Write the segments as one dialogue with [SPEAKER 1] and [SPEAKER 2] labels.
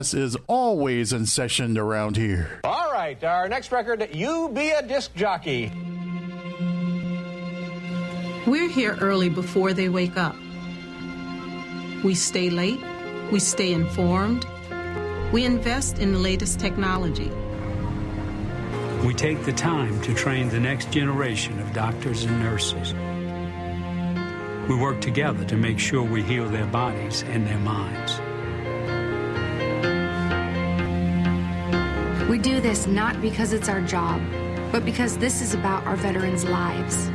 [SPEAKER 1] This is always in session around here.
[SPEAKER 2] All right, our next record, You Be a Disc Jockey.
[SPEAKER 3] We're here early before they wake up. We stay late. We stay informed. We invest in the latest technology.
[SPEAKER 4] We take the time to train the next generation of doctors and nurses. We work together to make sure we heal their bodies and their minds.
[SPEAKER 5] We do this not because it's our job, but because this is about our veterans' lives.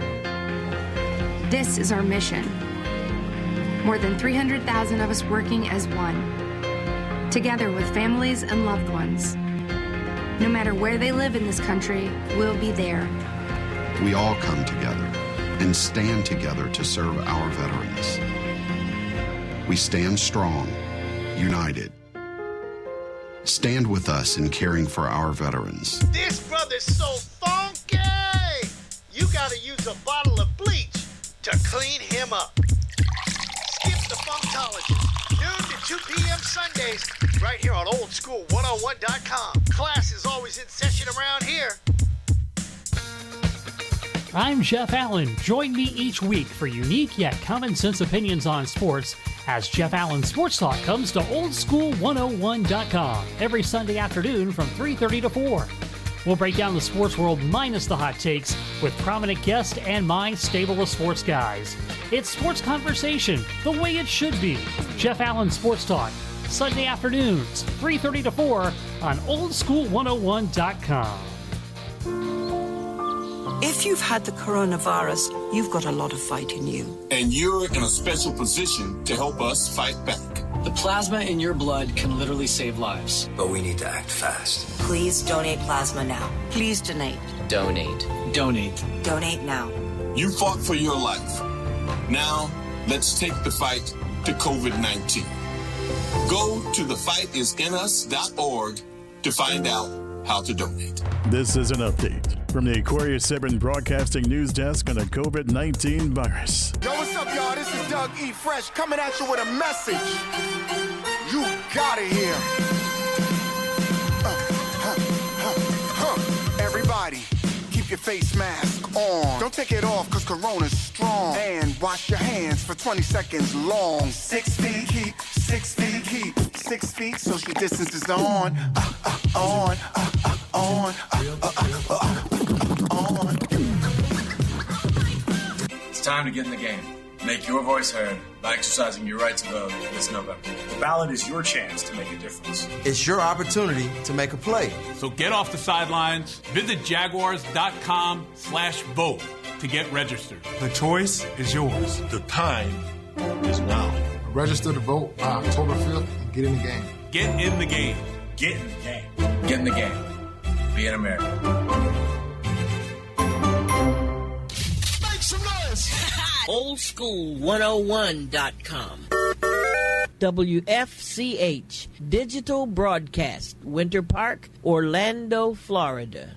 [SPEAKER 5] This is our mission. More than 300,000 of us working as one, together with families and loved ones. No matter where they live in this country, we'll be there.
[SPEAKER 6] We all come together and stand together to serve our veterans. We stand strong, united. Stand with us in caring for our veterans.
[SPEAKER 7] This brother's so funky! You gotta use a bottle of bleach to clean him up. Skip the Funktologist, noon to 2 p.m. Sundays, right here on oldschool101.com. Class is always in session around here.
[SPEAKER 8] I'm Jeff Allen. Join me each week for unique yet common sense opinions on sports as Jeff Allen Sports Talk comes to oldschool101.com every Sunday afternoon from 3:30 to 4. We'll break down the sports world minus the hot takes with prominent guests and my stable of sports guys. It's sports conversation the way it should be. Jeff Allen Sports Talk, Sunday afternoons, 3:30 to 4 on oldschool101.com.
[SPEAKER 9] If you've had the coronavirus, you've got a lot of fight in you.
[SPEAKER 10] And you're in a special position to help us fight back.
[SPEAKER 11] The plasma in your blood can literally save lives.
[SPEAKER 12] But we need to act fast.
[SPEAKER 9] Please donate plasma now. Please donate.
[SPEAKER 12] Donate.
[SPEAKER 11] Donate.
[SPEAKER 9] Donate now.
[SPEAKER 10] You fought for your life. Now, let's take the fight to COVID-19. Go to thefightisininus.org to find out how to donate.
[SPEAKER 1] This is an update from the Aquarius 7 Broadcasting News Desk on the COVID-19 virus.
[SPEAKER 13] Yo, what's up, y'all? This is Doug E. Fresh coming at you with a message. You gotta hear. Everybody, keep your face mask on. Don't take it off, cause Corona's strong. And wash your hands for 20 seconds long. 6 feet, keep 6 feet, keep 6 feet. Social distance is on. On.
[SPEAKER 14] It's time to get in the game. Make your voice heard by exercising your right to vote this November.
[SPEAKER 15] The ballot is your chance to make a difference.
[SPEAKER 16] It's your opportunity to make a play.
[SPEAKER 17] So get off the sidelines. Visit jaguars.com/vote to get registered.
[SPEAKER 15] The choice is yours.
[SPEAKER 18] The time is now.
[SPEAKER 19] Register to vote by October 5th and get in the game.
[SPEAKER 17] Get in the game.
[SPEAKER 15] Get in the game.
[SPEAKER 14] Get in the game. Be an American.
[SPEAKER 7] Make some noise!
[SPEAKER 20] oldschool101.com. WFCH Digital Broadcast, Winter Park, Orlando, Florida.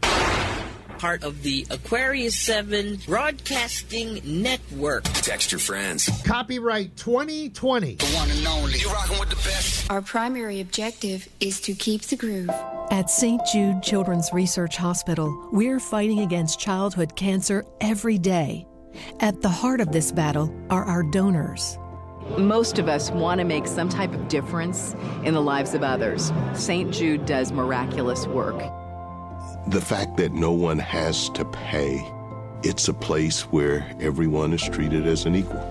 [SPEAKER 20] Part of the Aquarius 7 Broadcasting Network.
[SPEAKER 12] Text your friends.
[SPEAKER 2] Copyright 2020.
[SPEAKER 12] The one and only. You're rocking with the best.
[SPEAKER 5] Our primary objective is to keep the groove.
[SPEAKER 7] At St. Jude Children's Research Hospital, we're fighting against childhood cancer every day. At the heart of this battle are our donors.
[SPEAKER 5] Most of us want to make some type of difference in the lives of others. St. Jude does miraculous work.
[SPEAKER 18] The fact that no one has to pay, it's a place where everyone is treated as an equal.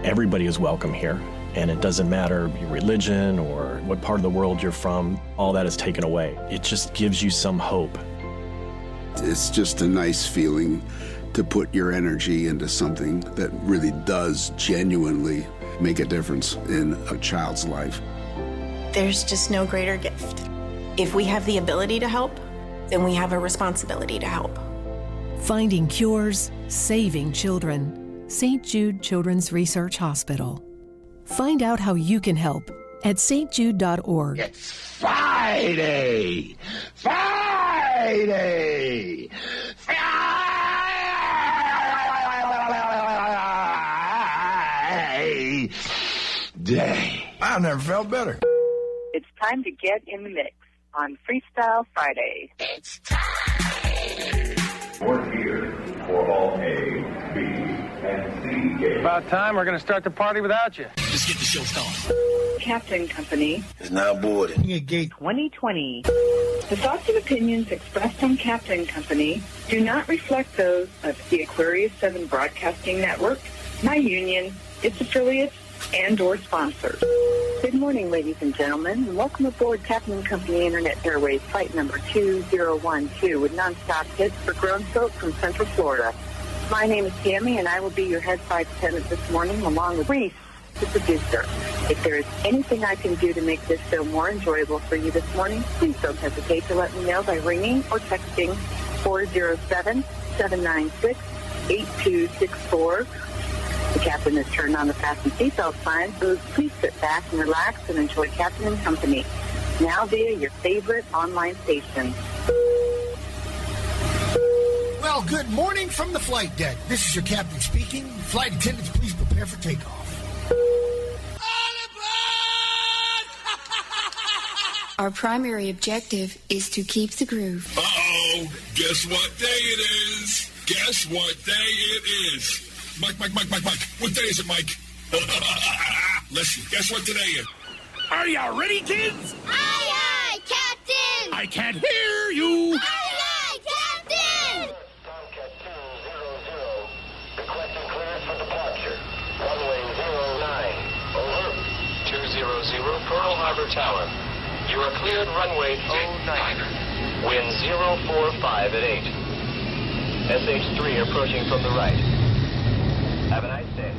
[SPEAKER 11] Everybody is welcome here, and it doesn't matter your religion or what part of the world you're from, all that is taken away. It just gives you some hope.
[SPEAKER 16] It's just a nice feeling to put your energy into something that really does genuinely make a difference in a child's life.
[SPEAKER 3] There's just no greater gift. If we have the ability to help, then we have a responsibility to help.
[SPEAKER 7] Finding cures, saving children. St. Jude Children's Research Hospital. Find out how you can help at stjude.org.
[SPEAKER 4] It's Friday! Friday! Friday! Day.
[SPEAKER 19] I've never felt better.
[SPEAKER 21] It's time to get in the mix on Freestyle Friday. It's time!
[SPEAKER 22] We're here for all A, B, and C games.
[SPEAKER 2] About time. We're going to start the party without you.
[SPEAKER 12] Let's get the show started.
[SPEAKER 21] Captain Company
[SPEAKER 12] Is now boarding.
[SPEAKER 21] a gate 2020. The thoughts and opinions expressed on Captain Company do not reflect those of the Aquarius 7 Broadcasting Network, my union, its affiliates, and or sponsors. Good morning, ladies and gentlemen, and welcome aboard Captain Company Internet Airways flight number 2012 with nonstop hits for grown folk from Central Florida. My name is Tammy, and I will be your head flight attendant this morning, along with Reese, the producer. If there is anything I can do to make this show more enjoyable for you this morning, please don't hesitate to let me know by ringing or texting 407-796-8264. The captain has turned on the fasten seatbelt sign, so please sit back and relax and enjoy Captain and Company, now via your favorite online station.
[SPEAKER 23] Well, good morning from the flight deck. This is your captain speaking. Flight attendants, please prepare for takeoff.
[SPEAKER 5] Our primary objective is to keep the groove.
[SPEAKER 10] Uh-oh. Guess what day it is? Guess what day it is? Mike. What day is it, Mike? Listen, guess what today is?
[SPEAKER 12] Are you ready, kids?
[SPEAKER 24] Aye, aye, Captain!
[SPEAKER 12] I can't hear you.
[SPEAKER 24] Aye, aye, Captain!
[SPEAKER 22] Tomcat 200, requesting clearance for departure. Runway 09, over.
[SPEAKER 25] 200 Pearl Harbor Tower. You are cleared runway 09. Wind 045 at 8. SH-3 approaching from the right. Have a nice day.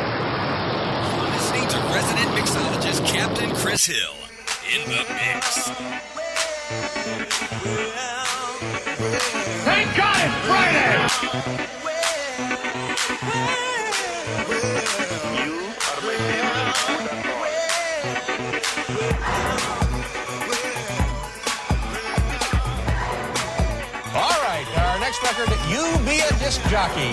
[SPEAKER 26] You're listening to resident mixologist Captain Chris Hill in the mix.
[SPEAKER 12] Thank God it's Friday!
[SPEAKER 22] You are my favorite.
[SPEAKER 2] All right, our next record, You Be a Disc Jockey.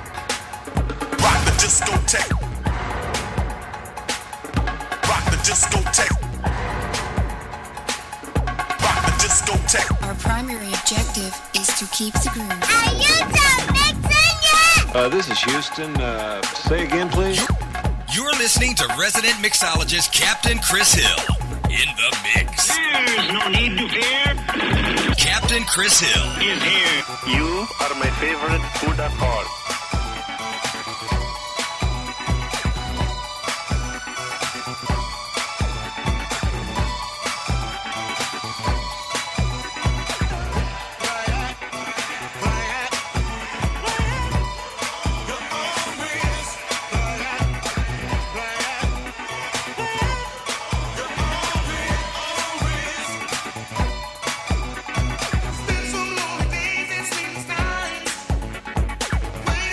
[SPEAKER 10] Rock the discotheque. Rock the discotheque. Rock the discotheque.
[SPEAKER 5] Our primary objective is to keep the groove.
[SPEAKER 24] Are you done mixing yet?
[SPEAKER 27] This is Houston. Say again, please.
[SPEAKER 26] You're listening to resident mixologist Captain Chris Hill in the mix.
[SPEAKER 22] There's no need to fear.
[SPEAKER 26] Captain Chris Hill
[SPEAKER 22] Is here. You are my favorite food of all.
[SPEAKER 13] When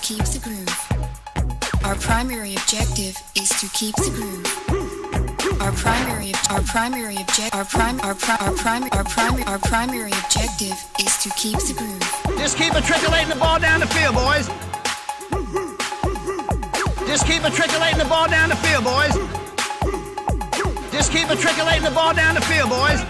[SPEAKER 1] keep the groove. Our primary objective is to keep the groove. Our primary objective is to keep the groove.
[SPEAKER 6] Just keep matriculating the ball down the field, boys. Just keep matriculating the ball down the field, boys. Just keep matriculating the ball down the field, boys.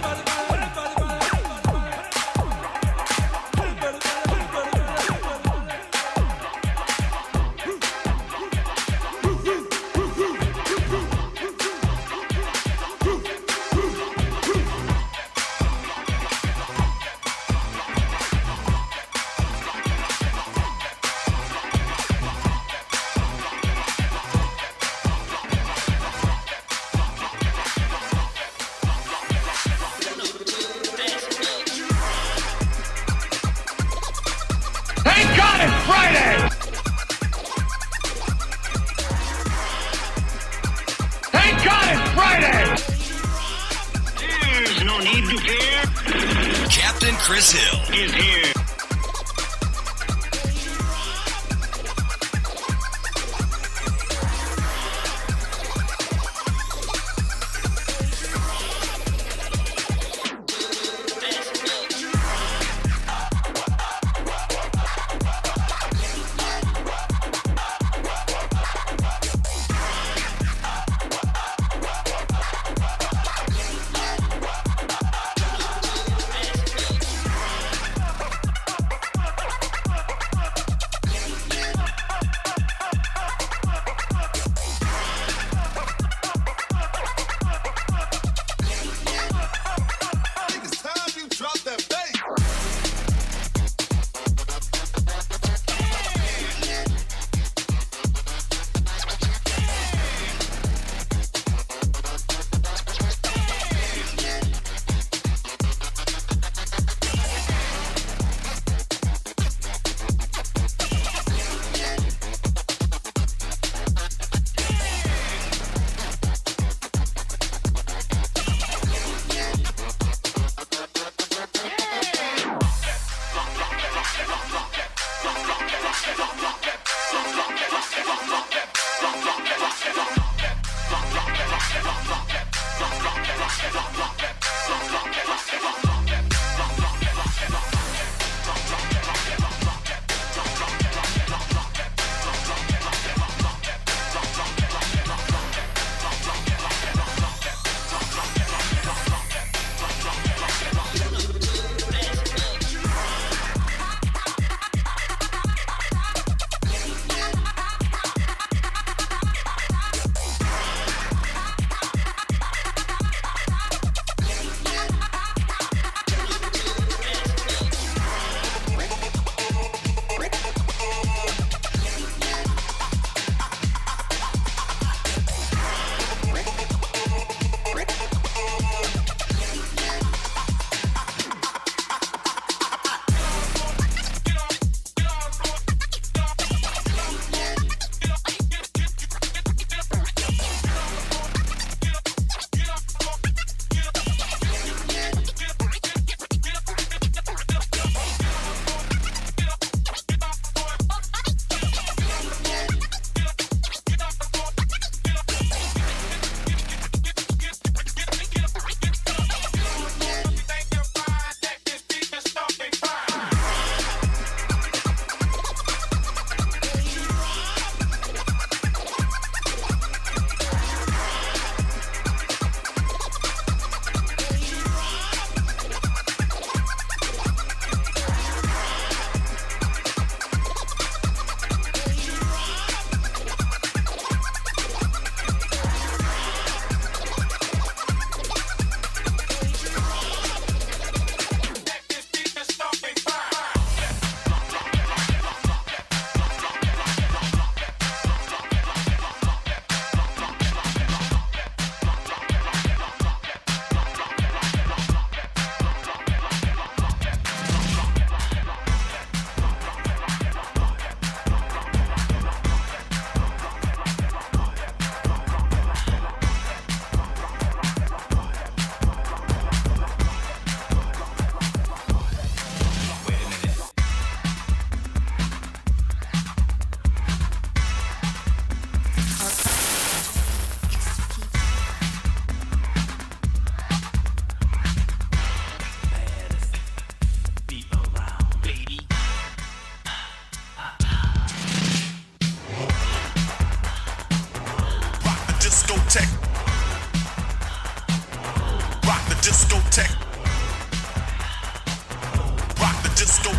[SPEAKER 26] Captain Chris Hill is here.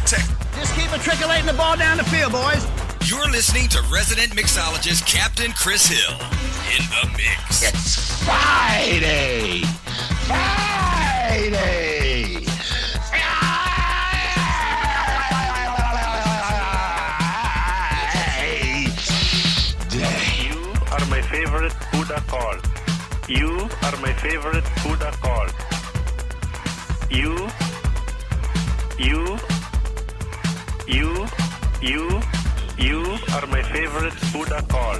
[SPEAKER 26] protect.
[SPEAKER 6] Just keep matriculating the ball down the field, boys.
[SPEAKER 26] You're listening to resident mixologist Captain Chris Hill in the mix.
[SPEAKER 12] It's Friday! Friday!
[SPEAKER 8] You are my favorite Buddha call. You are my favorite Buddha call. You are my favorite Buddha call.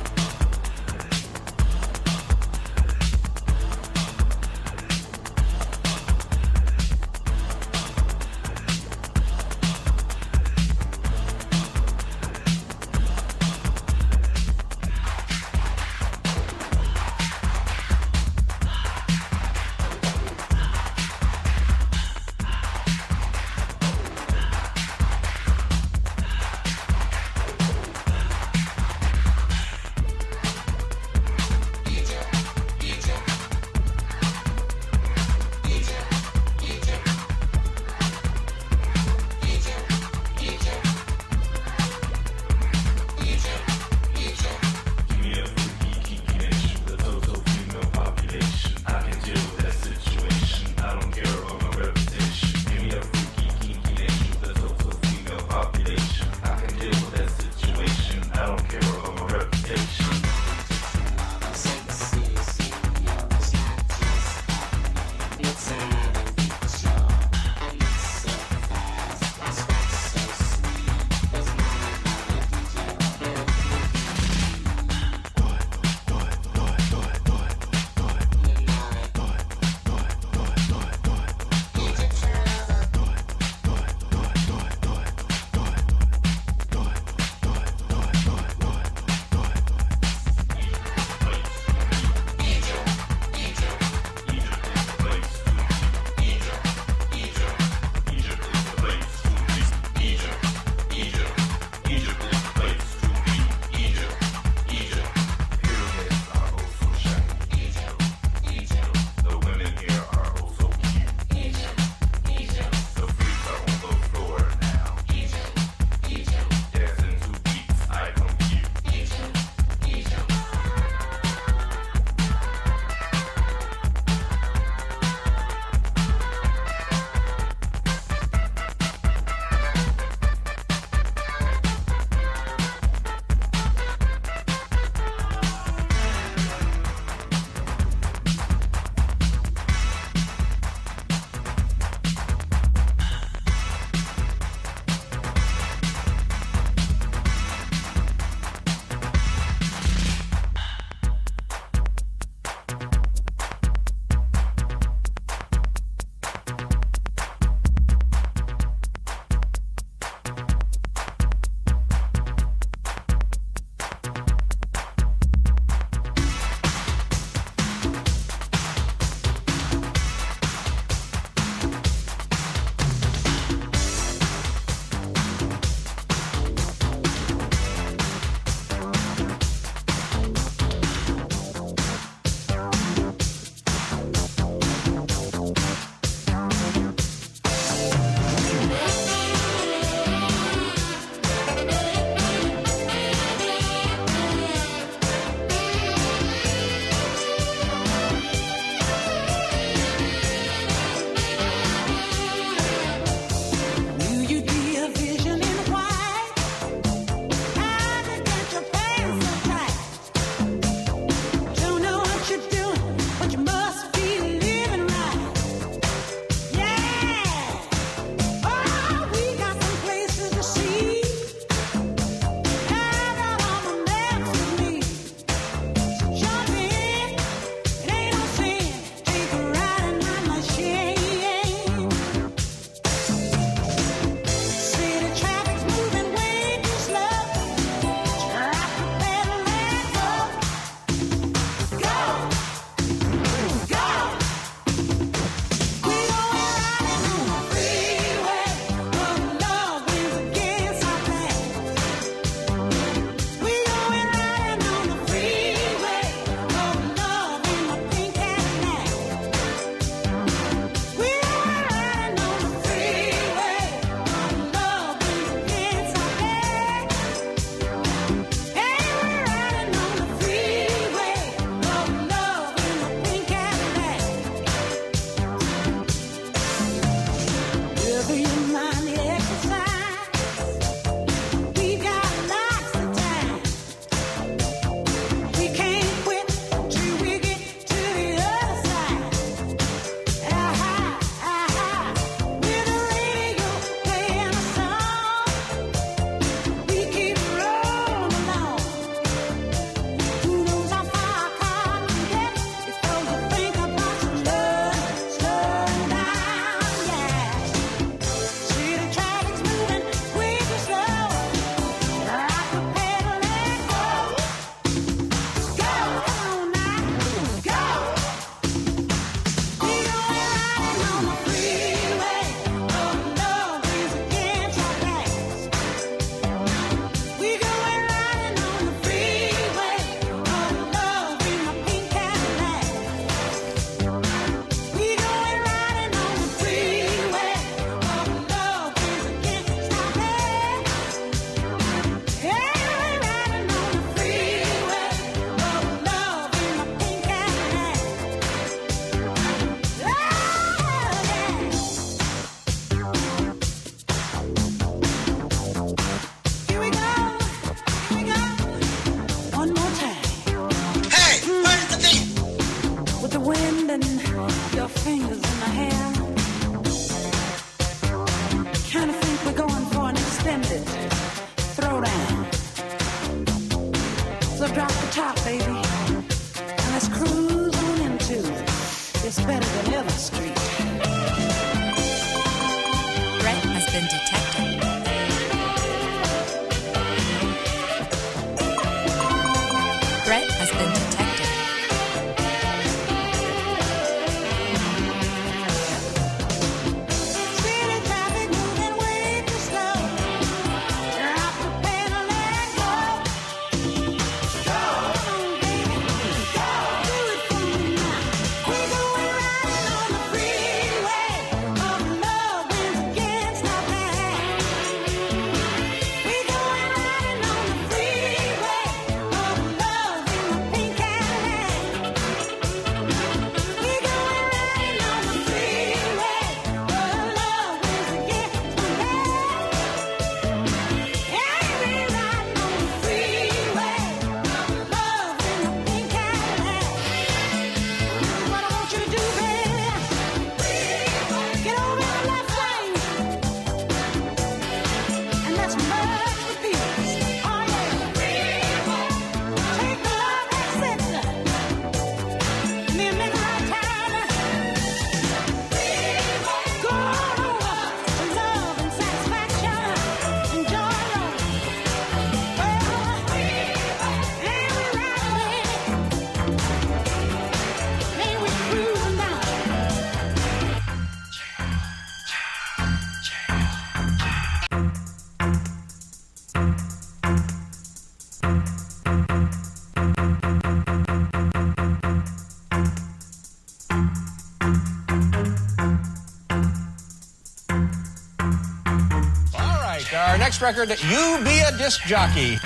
[SPEAKER 2] Our next record, You Be a Disc Jockey.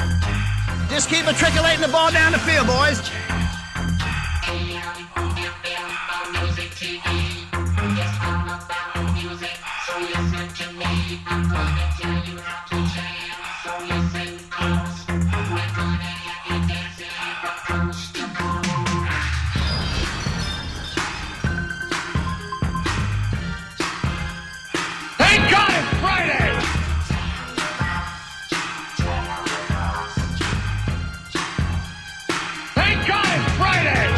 [SPEAKER 6] Just keep matriculating the ball down the field, boys.
[SPEAKER 2] Thank God it's Friday! Thank God it's Friday!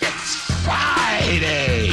[SPEAKER 12] It's Friday.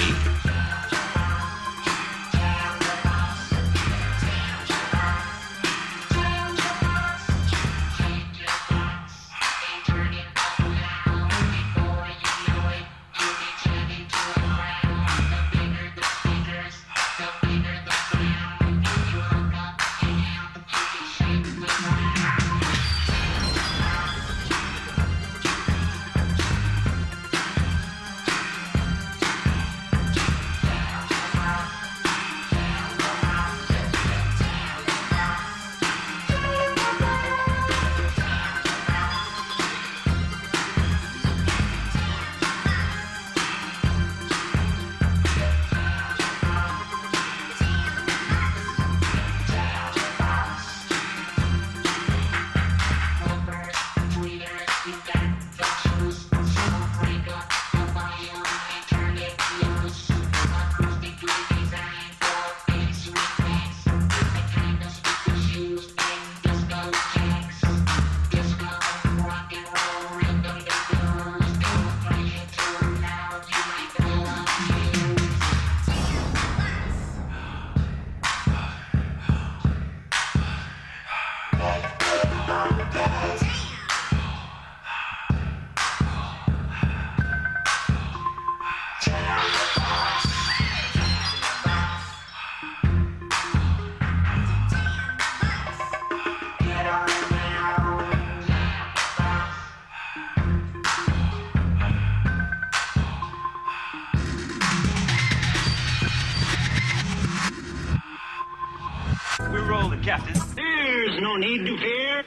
[SPEAKER 9] We roll the captain. There's no need to fear.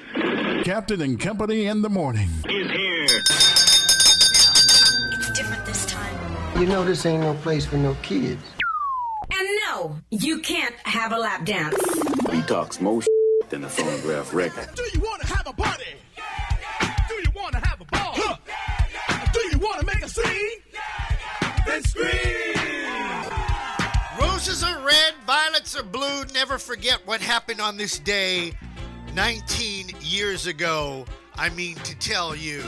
[SPEAKER 11] Captain and Company in the morning.
[SPEAKER 9] Is here.
[SPEAKER 24] It's different this time.
[SPEAKER 14] You know this ain't no place for no kids.
[SPEAKER 15] And no, you can't have a lap dance.
[SPEAKER 17] He talks more than a phonograph record.
[SPEAKER 23] Do you want to have a party? Do you want to have a ball? Do you want to make a scene? Then scream!
[SPEAKER 7] Roses are red, violets are blue. Never forget what happened on this day 19 years ago. I mean to tell you.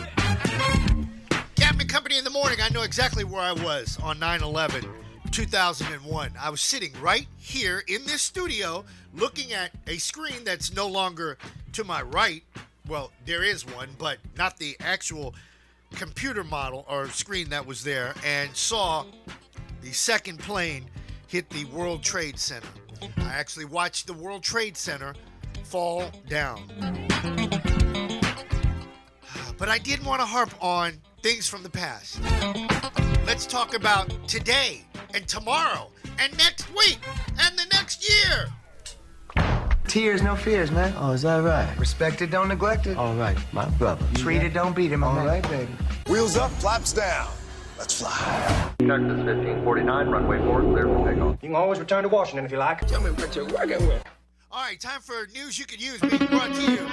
[SPEAKER 7] Captain Company in the morning. I know exactly where I was on 9/11, 2001. I was sitting right here in this studio looking at a screen that's no longer to my right. Well, there is one, but not the actual computer model or screen that was there, and saw the second plane hit the World Trade Center. I actually watched the World Trade Center fall down. But I didn't want to harp on things from the past. Let's talk about today and tomorrow and next week and the next year.
[SPEAKER 14] Tears, no fears, man. Oh, is that right? Respect it, don't neglect it. All right, my brother. Treat it, don't beat him. All right, baby.
[SPEAKER 18] Wheels up, flaps down. Let's fly.
[SPEAKER 20] Texas 1549, runway 4, clear for takeoff.
[SPEAKER 14] You can always return to Washington if you like. Tell me what you're working with.
[SPEAKER 7] All right, time for news you could use being brought to you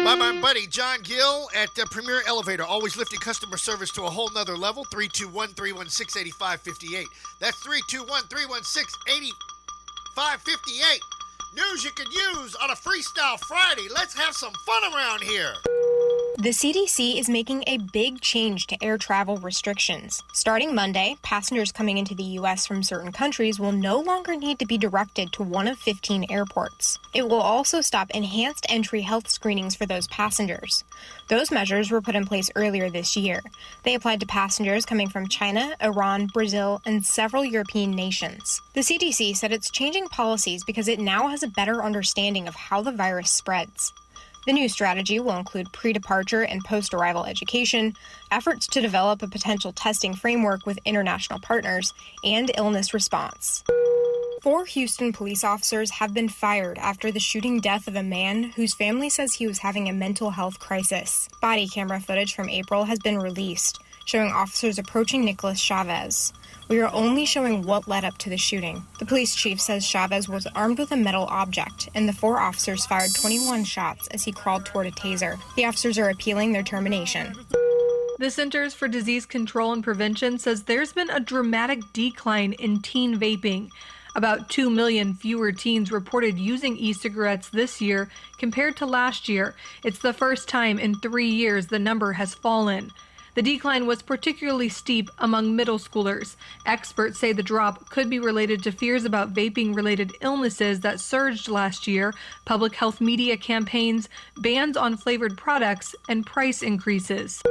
[SPEAKER 7] by my buddy John Gill at Premier Elevator. Always lifting customer service to a whole nother level. 321-316-8558. That's 321-316-8558. News you could use on a Freestyle Friday. Let's have some fun around here.
[SPEAKER 28] The CDC is making a big change to air travel restrictions. Starting Monday, passengers coming into the U.S. from certain countries will no longer need to be directed to one of 15 airports. It will also stop enhanced entry health screenings for those passengers. Those measures were put in place earlier this year. They applied to passengers coming from China, Iran, Brazil, and several European nations. The CDC said it's changing policies because it now has a better understanding of how the virus spreads. The new strategy will include pre-departure and post-arrival education, efforts to develop a potential testing framework with international partners, and illness response. 4 Houston police officers have been fired after the shooting death of a man whose family says he was having a mental health crisis. Body camera footage from April has been released, showing officers approaching Nicholas Chavez. We are only showing what led up to the shooting. The police chief says Chavez was armed with a metal object, and the 4 officers fired 21 shots as he crawled toward a taser. The officers are appealing their termination.
[SPEAKER 3] The Centers for Disease Control and Prevention says there's been a dramatic decline in teen vaping. About 2 million fewer teens reported using e-cigarettes this year compared to last year. It's the first time in 3 years the number has fallen. The decline was particularly steep among middle schoolers. Experts say the drop could be related to fears about vaping-related illnesses that surged last year, public health media campaigns, bans on flavored products, and price increases.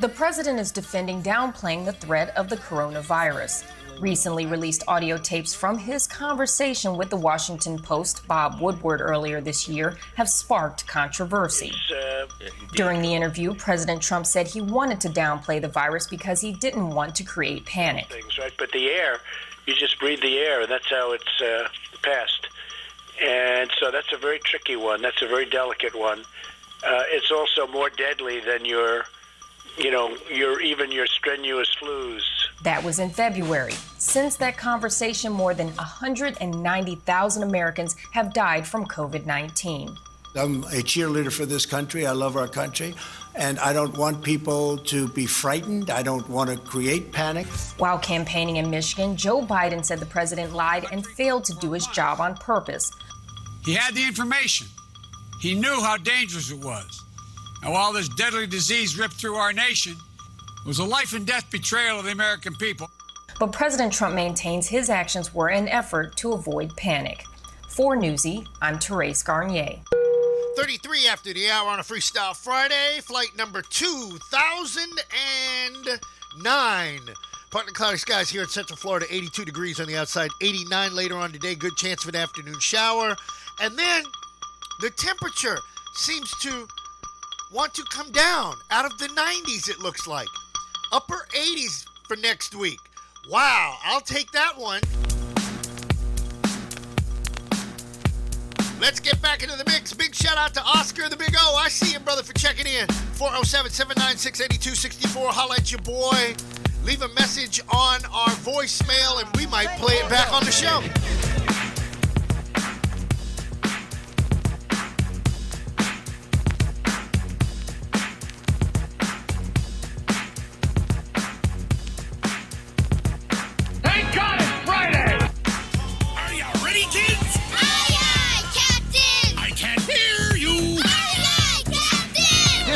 [SPEAKER 4] The president is defending downplaying the threat of the coronavirus. Recently released audio tapes from his conversation with the Washington Post, Bob Woodward, earlier this year have sparked controversy. During the interview, President Trump said he wanted to downplay the virus because he didn't want to create panic.
[SPEAKER 5] Right? But the air, you just breathe the air, and that's how it's passed. And so that's a very tricky one. That's a very delicate one. It's also more deadly than your strenuous flus.
[SPEAKER 4] That was in February. Since that conversation, more than 190,000 Americans have died from COVID-19.
[SPEAKER 10] I'm a cheerleader for this country. I love our country. And I don't want people to be frightened. I don't want to create panic.
[SPEAKER 4] While campaigning in Michigan, Joe Biden said the president lied and failed to do his job on purpose.
[SPEAKER 16] He had the information. He knew how dangerous it was. And while this deadly disease ripped through our nation, it was a life and death betrayal of the American people.
[SPEAKER 4] But President Trump maintains his actions were an effort to avoid panic. For Newsy, I'm Therese Garnier.
[SPEAKER 7] 33 after the hour on a Freestyle Friday, flight number 2009. Partly cloudy skies here in Central Florida, 82 degrees on the outside, 89 later on today, good chance of an afternoon shower. And then the temperature seems to want to come down out of the 90s, it looks like. Upper 80s for next week. Wow, I'll take that one. Let's get back into the mix. Big shout out to Oscar the Big O. I see you, brother, for checking in. 407-796-8264. Holla at your boy. Leave a message on our voicemail, and we might play it back on the show.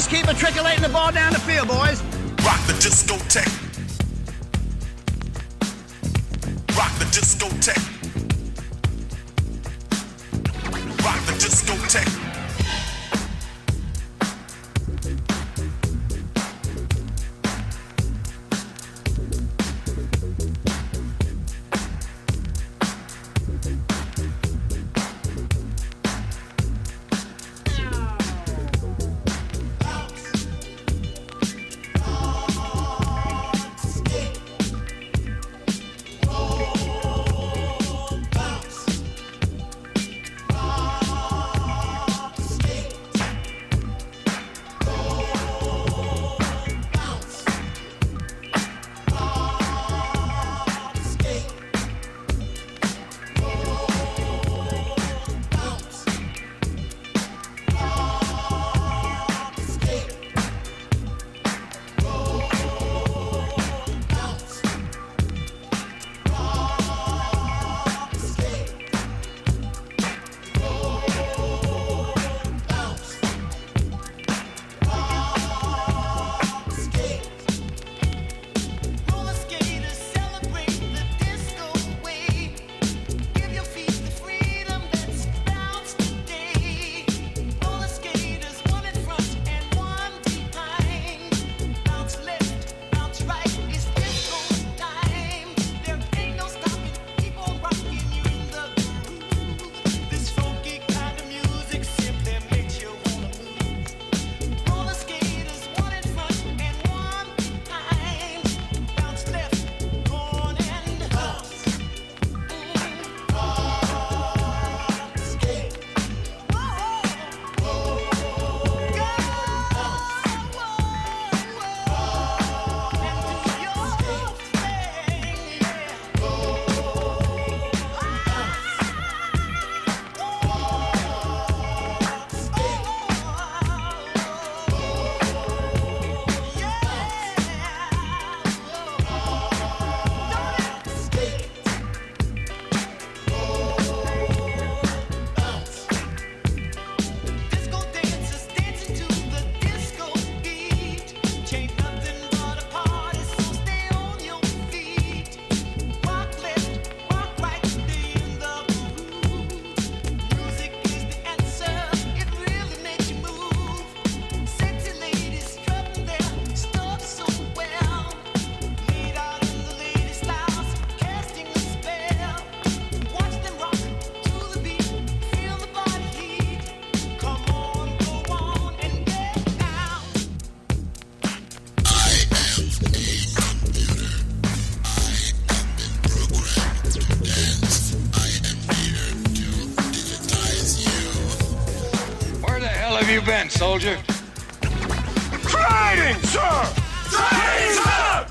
[SPEAKER 6] Keep matriculating the ball down the field, boys.
[SPEAKER 19] Rock the discotheque. Rock the discotheque. Rock the discotheque.
[SPEAKER 12] have you been, soldier?
[SPEAKER 19] Training, sir! Training, sir!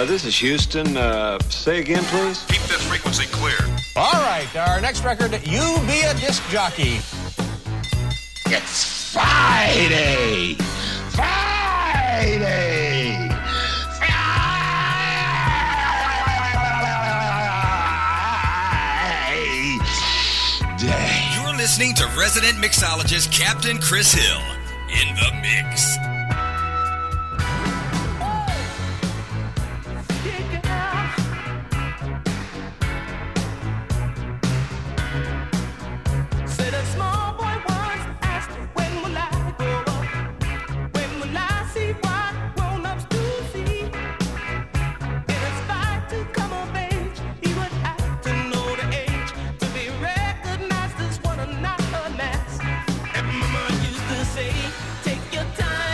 [SPEAKER 1] This is Houston. Say again, please.
[SPEAKER 19] Keep this frequency clear.
[SPEAKER 2] All right, our next record, You Be a Disc Jockey.
[SPEAKER 12] It's Friday! Friday! Friday!
[SPEAKER 8] You're listening to resident mixologist Captain Chris Hill in the mix.
[SPEAKER 23] Take your time.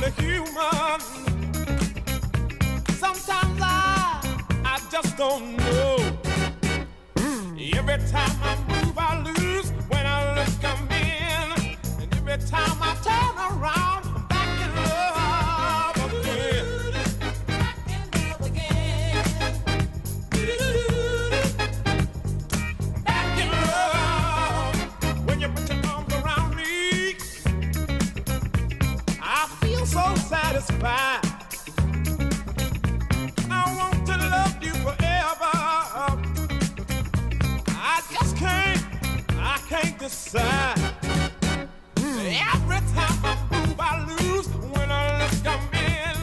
[SPEAKER 23] a human. Sometimes I just don't know. Every time I move, I lose. When I look, I'm in. And every time I turn around, I'm back in love again. Back in love again. Back in love. When you put your arms around me, I feel so satisfied. I want to love you forever. I can't decide. Every time I move, I lose. When I look, I'm in.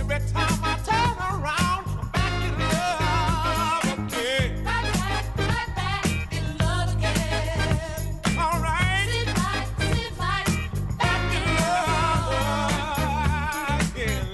[SPEAKER 23] Every time I turn around, I'm back in love again. Back in love again. All right. Seems like back in love again.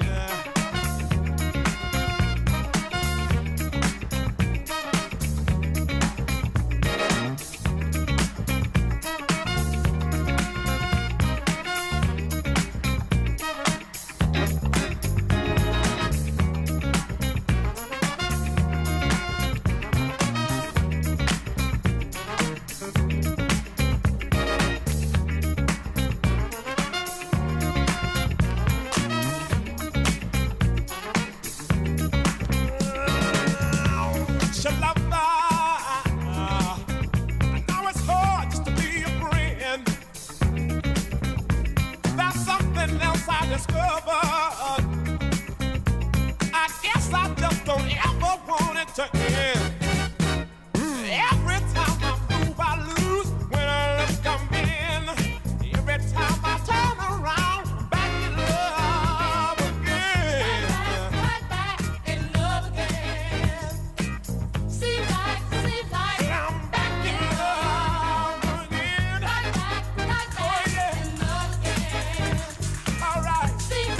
[SPEAKER 23] Seems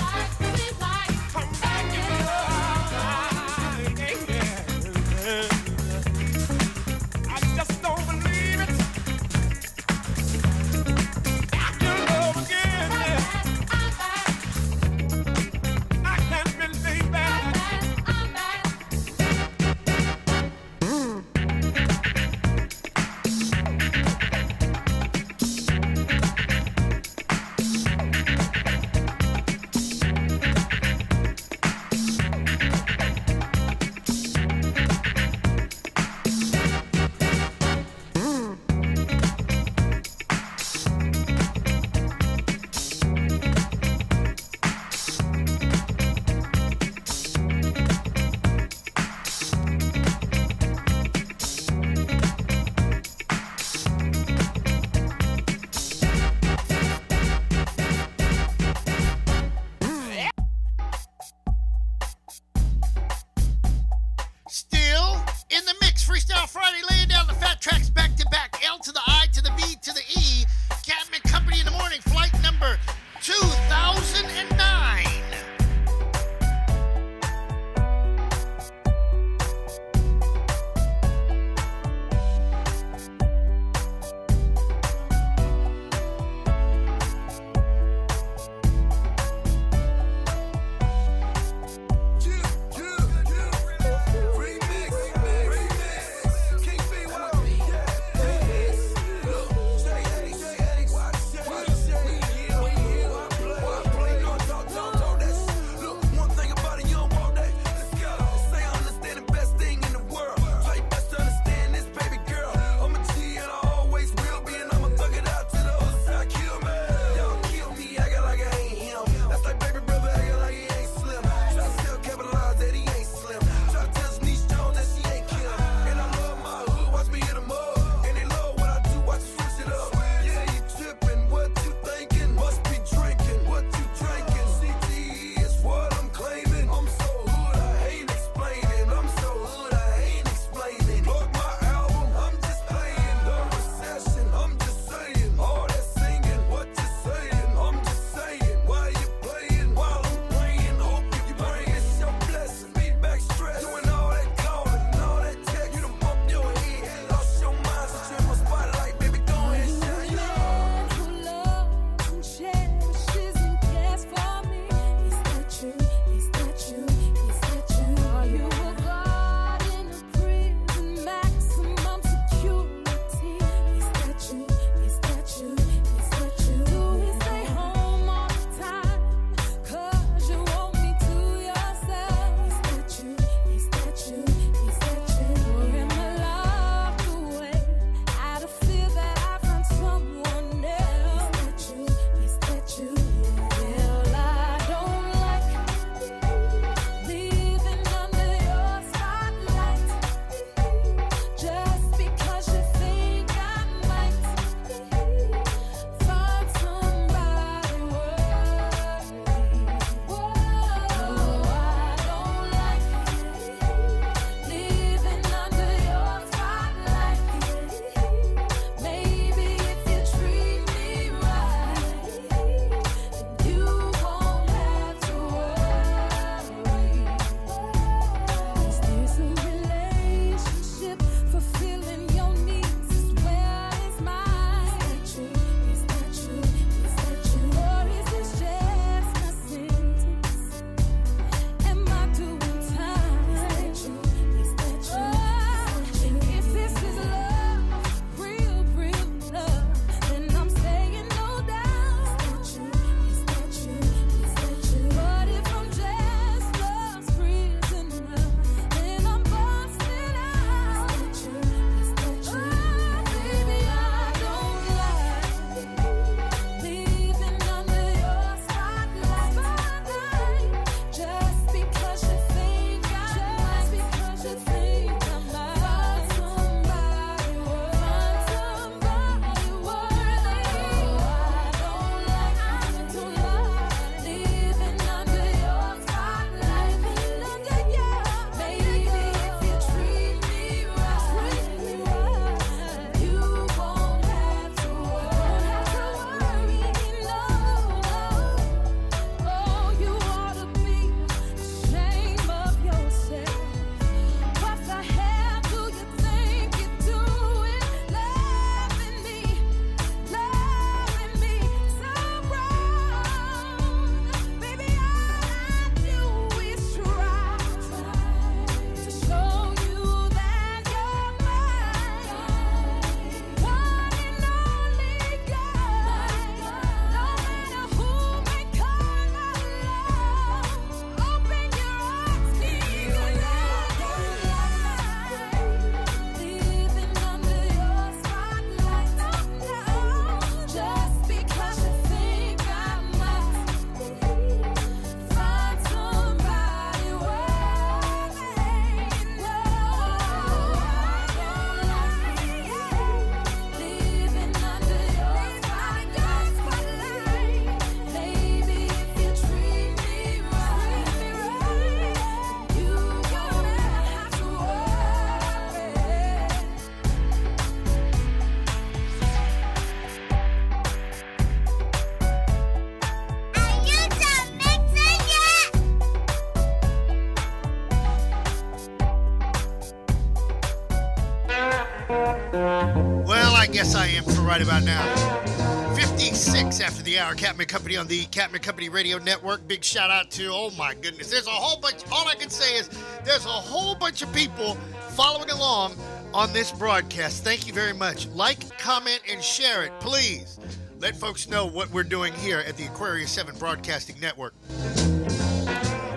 [SPEAKER 7] Yes, I am for right about now. 56 after the hour. Captain and Company on the Captain and Company Radio Network. Big shout out to, oh my goodness, there's a whole bunch, all I can say is there's a whole bunch of people following along on this broadcast. Thank you very much. Like, comment, and share it, please. Let folks know what we're doing here at the Aquarius 7 Broadcasting Network.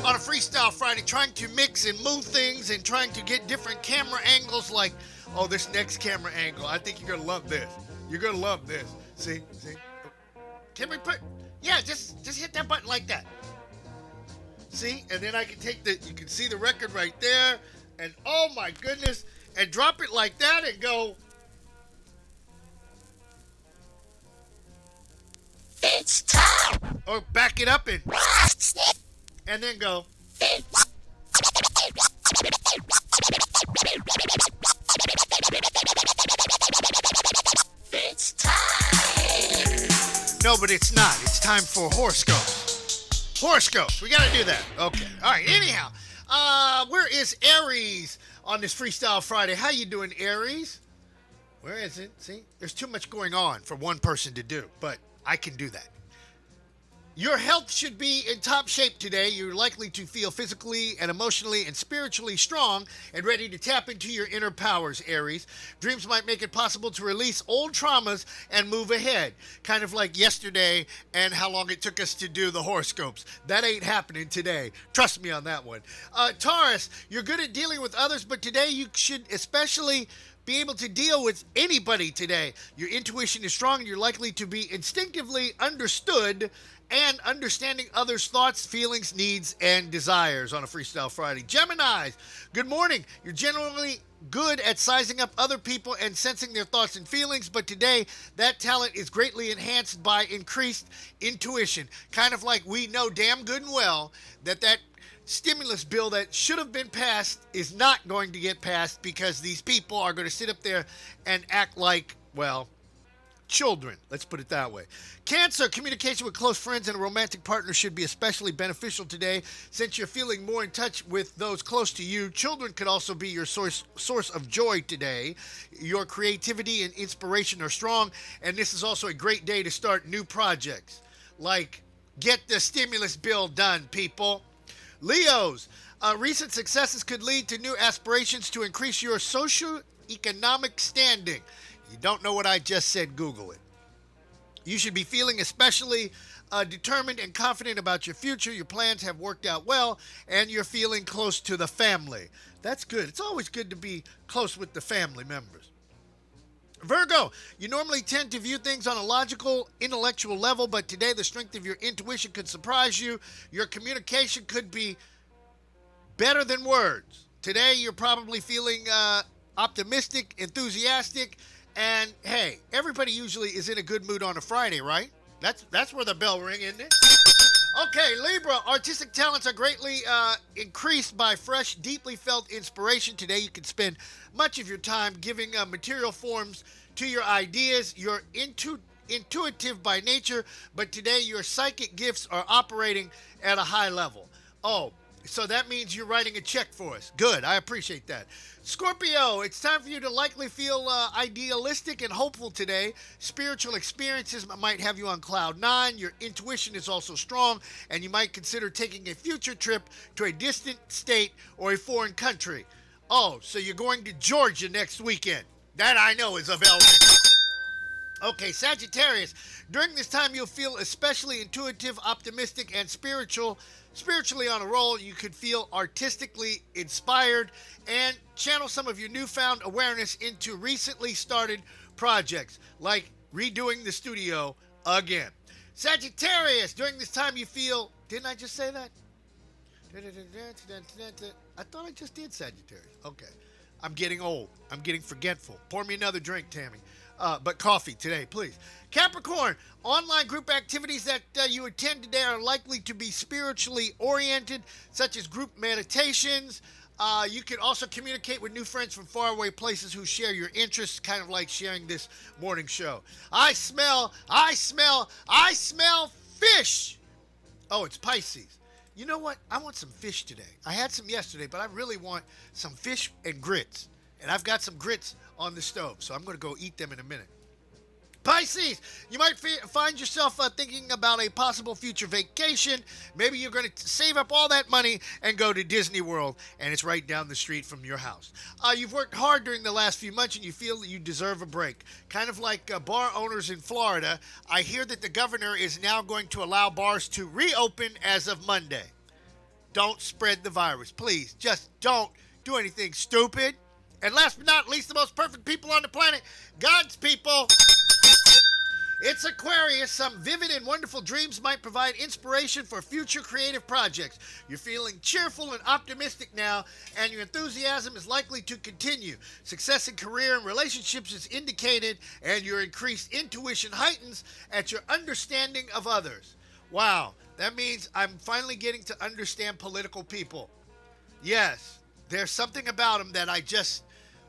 [SPEAKER 7] On a Freestyle Friday, trying to mix and move things and trying to get different camera angles like, oh, this next camera angle, I think you're going to love this. You're going to love this. See? Can we put, yeah, just hit that button like that. See? And then I can take you can see the record right there. And oh my goodness. And drop it like that and go. It's time. Or back it up and then go. It's time. No, but it's not. It's time for horoscopes. Horoscopes. We got to do that. Okay. All right. Anyhow, where is Aries on this Freestyle Friday? How you doing, Aries? Where is it? See, there's too much going on for one person to do, but I can do that. Your health should be in top shape today. You're likely to feel physically and emotionally and spiritually strong and ready to tap into your inner powers, Aries. Dreams might make it possible to release old traumas and move ahead. Kind of like yesterday and how long it took us to do the horoscopes. That ain't happening today. Trust me on that one. Taurus, you're good at dealing with others, but today you should especially be able to deal with anybody today. Your intuition is strong and you're likely to be instinctively understood and understanding others' thoughts, feelings, needs, and desires on a Freestyle Friday. Geminis, good morning. You're generally good at sizing up other people and sensing their thoughts and feelings, but today that talent is greatly enhanced by increased intuition. Kind of like we know damn good and well that stimulus bill that should have been passed is not going to get passed because these people are going to sit up there and act like, well, children. Let's put it that way. Cancer, communication with close friends and a romantic partner should be especially beneficial today since you're feeling more in touch with those close to you. Children could also be your source of joy today. Your creativity and inspiration are strong, and this is also a great day to start new projects. Like, get the stimulus bill done, people. Leos, recent successes could lead to new aspirations to increase your socio-economic standing. You don't know what I just said, Google it. You should be feeling especially determined and confident about your future. Your plans have worked out well, and you're feeling close to the family. That's good. It's always good to be close with the family members. Virgo, you normally tend to view things on a logical, intellectual level, but today the strength of your intuition could surprise you. Your communication could be better than words. Today you're probably feeling optimistic, enthusiastic, and hey, everybody usually is in a good mood on a Friday, right? That's where the bell ring, isn't it? Okay, Libra, artistic talents are greatly increased by fresh, deeply felt inspiration. Today you can spend much of your time giving material forms to your ideas. You're intuitive by nature, but today your psychic gifts are operating at a high level. Oh, so that means you're writing a check for us. Good, I appreciate that. Scorpio, it's time for you to likely feel idealistic and hopeful today. Spiritual experiences might have you on cloud nine. Your intuition is also strong, and you might consider taking a future trip to a distant state or a foreign country. Oh, so you're going to Georgia next weekend. That I know is a bell ring. Okay, Sagittarius, during this time you'll feel especially intuitive, optimistic, and spiritually on a roll. You could feel artistically inspired and channel some of your newfound awareness into recently started projects, like redoing the studio again. Sagittarius, during this time you feel, didn't I just say that? I thought I just did Sagittarius. Okay. I'm getting old. I'm getting forgetful. Pour me another drink, Tammy. But coffee today, please. Capricorn, online group activities that you attend today are likely to be spiritually oriented, such as group meditations. You can also communicate with new friends from faraway places who share your interests, kind of like sharing this morning show. I smell fish. Oh, it's Pisces. You know what? I want some fish today. I had some yesterday, but I really want some fish and grits. And I've got some grits on the stove, so I'm going to go eat them in a minute. Pisces, you might find yourself thinking about a possible future vacation. Maybe you're going to save up all that money and go to Disney World, and it's right down the street from your house. You've worked hard during the last few months, and you feel that you deserve a break. Kind of like bar owners in Florida. I hear that the governor is now going to allow bars to reopen as of Monday. Don't spread the virus. Please, just don't do anything stupid. And last but not least, the most perfect people on the planet, God's people. It's Aquarius. Some vivid and wonderful dreams might provide inspiration for future creative projects. You're feeling cheerful and optimistic now, and your enthusiasm is likely to continue. Success in career and relationships is indicated, and your increased intuition heightens at your understanding of others. Wow, that means I'm finally getting to understand political people. Yes, there's something about them that I just,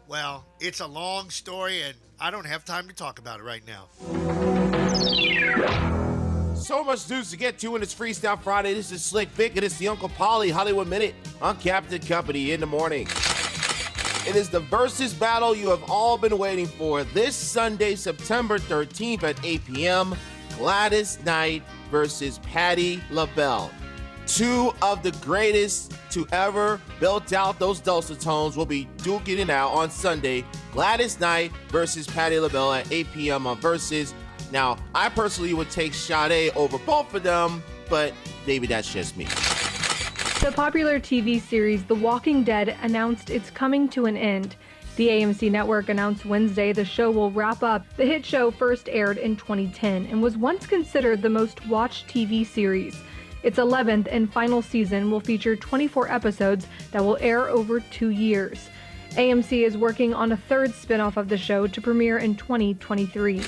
[SPEAKER 7] well, it's a long story, and I don't have time to talk about it right now.
[SPEAKER 9] So much news to get to, and it's Freestyle Friday. This is Slick Vic, and it's the Uncle Polly Hollywood Minute on Captain Company in the morning. It is the versus battle you have all been waiting for. This Sunday, September 13th at 8 p.m., Gladys Knight versus Patti LaBelle. Two of the greatest to ever belt out those dulcet tones will be duking it out on Sunday. Gladys Knight versus Patti LaBelle at 8 p.m. on Versus. Now, I personally would take Sade over both of them, but maybe that's just me.
[SPEAKER 3] The popular TV series The Walking Dead announced it's coming to an end. The AMC network announced Wednesday the show will wrap up. The hit show first aired in 2010 and was once considered the most watched TV series. Its 11th and final season will feature 24 episodes that will air over 2 years. AMC is working on a third spin-off of the show to premiere in 2023.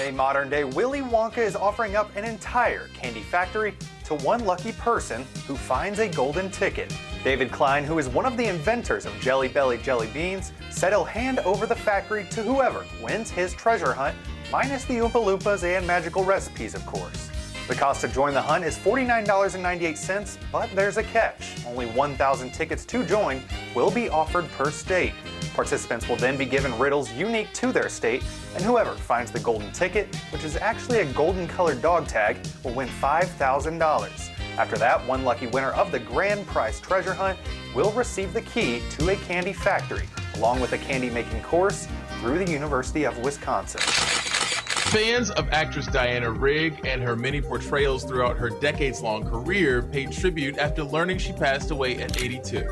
[SPEAKER 11] A modern-day Willy Wonka is offering up an entire candy factory to one lucky person who finds a golden ticket. David Klein, who is one of the inventors of Jelly Belly jelly beans, said he'll hand over the factory to whoever wins his treasure hunt, minus the Oompa Loompas and magical recipes, of course. The cost to join the hunt is $49.98, but there's a catch. Only 1,000 tickets to join will be offered per state. Participants will then be given riddles unique to their state, and whoever finds the golden ticket, which is actually a golden-colored dog tag, will win $5,000. After that, one lucky winner of the grand prize treasure hunt will receive the key to a candy factory, along with a candy-making course through the University of Wisconsin.
[SPEAKER 13] Fans of actress Diana Rigg and her many portrayals throughout her decades-long career paid tribute after learning she passed away at 82.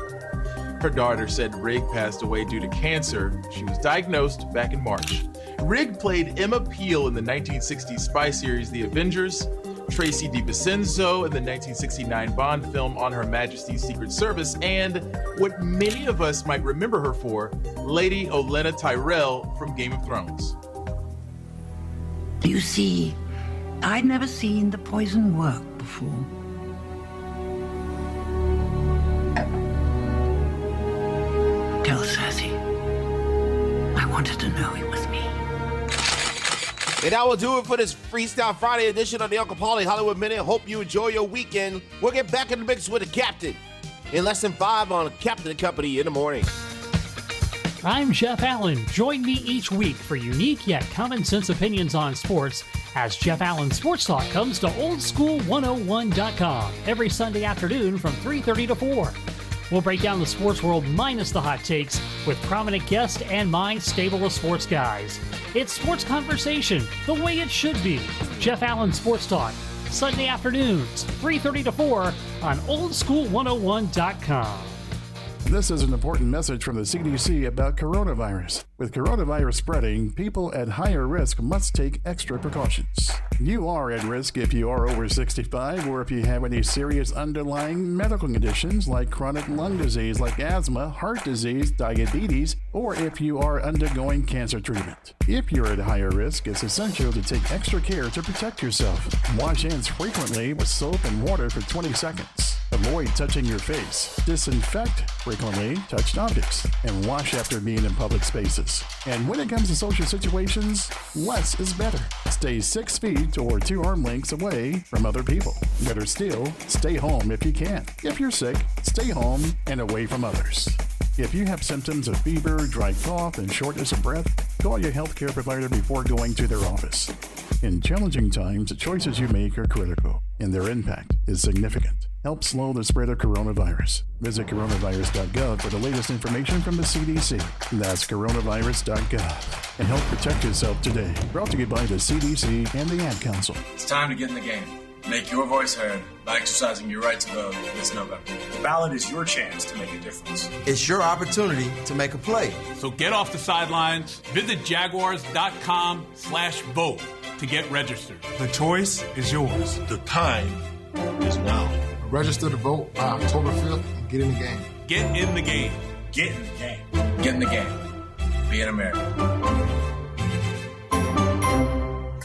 [SPEAKER 13] Her daughter said Rigg passed away due to cancer. She was diagnosed back in March. Rigg played Emma Peel in the 1960s spy series The Avengers, Tracy DiVincenzo in the 1969 Bond film On Her Majesty's Secret Service, and what many of us might remember her for, Lady Olenna Tyrell from Game of Thrones.
[SPEAKER 21] You see, I'd never seen the poison work before. Tell Sassy, I wanted to know it was me.
[SPEAKER 9] And that will do it for this Freestyle Friday edition of the Uncle Polly Hollywood Minute. Hope you enjoy your weekend. We'll get back in the mix with the captain in less than 5 on Captain and Company in the morning.
[SPEAKER 22] I'm Jeff Allen. Join me each week for unique yet common sense opinions on sports as Jeff Allen Sports Talk comes to oldschool101.com every Sunday afternoon from 3:30 to 4. We'll break down the sports world minus the hot takes with prominent guests and my stable of sports guys. It's sports conversation, the way it should be. Jeff Allen Sports Talk, Sunday afternoons, 3:30 to 4 on oldschool101.com.
[SPEAKER 25] This is an important message from the CDC about coronavirus. With coronavirus spreading, people at higher risk must take extra precautions. You are at risk if you are over 65 or if you have any serious underlying medical conditions like chronic lung disease like asthma, heart disease, diabetes, or if you are undergoing cancer treatment. If you're at higher risk, it's essential to take extra care to protect yourself. Wash hands frequently with soap and water for 20 seconds. Avoid touching your face. Disinfect frequently touched objects and wash after being in public spaces. And when it comes to social situations, less is better. Stay 6 feet or 2 arm lengths away from other people. Better still, stay home if you can. If you're sick, stay home and away from others. If you have symptoms of fever, dry cough, and shortness of breath, Call your healthcare provider before going to their office. In challenging times, the choices you make are critical, and their impact is significant. Help slow the spread of coronavirus. Visit coronavirus.gov for the latest information from the CDC. That's coronavirus.gov. And help protect yourself today. Brought to you by the CDC and the Ad Council.
[SPEAKER 14] It's time to get in the game. Make your voice heard by exercising your right to vote this November.
[SPEAKER 15] The ballot is your chance to make a difference.
[SPEAKER 17] It's your opportunity to make a play.
[SPEAKER 18] So get off the sidelines. Visit jaguars.com/vote to get registered.
[SPEAKER 15] The choice is yours.
[SPEAKER 20] The time is now.
[SPEAKER 24] Register to vote by October 5th and get in the game.
[SPEAKER 18] Get in the game.
[SPEAKER 15] Get in the game.
[SPEAKER 14] Get in the game. Be an American.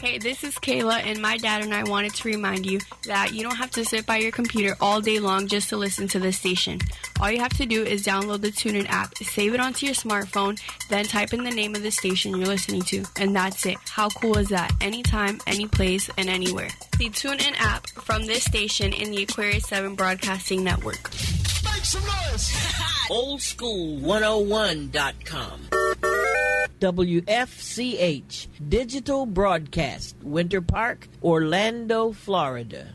[SPEAKER 26] Hey, this is Kayla, and my dad and I wanted to remind you that you don't have to sit by your computer all day long just to listen to this station. All you have to do is download the TuneIn app, save it onto your smartphone, then type in the name of the station you're listening to, and that's it. How cool is that? Anytime, any place, and anywhere. The TuneIn app from this station in the Aquarius 7 Broadcasting Network.
[SPEAKER 7] Make some noise!
[SPEAKER 27] Oldschool101.com. WFCH Digital Broadcast, Winter Park, Orlando, Florida.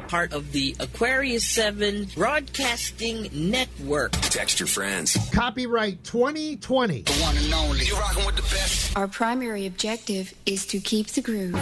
[SPEAKER 27] Part of the Aquarius 7 Broadcasting Network.
[SPEAKER 8] Text your friends.
[SPEAKER 29] Copyright 2020.
[SPEAKER 8] The one and only. You're rocking with the best.
[SPEAKER 30] Our primary objective is to keep the groove.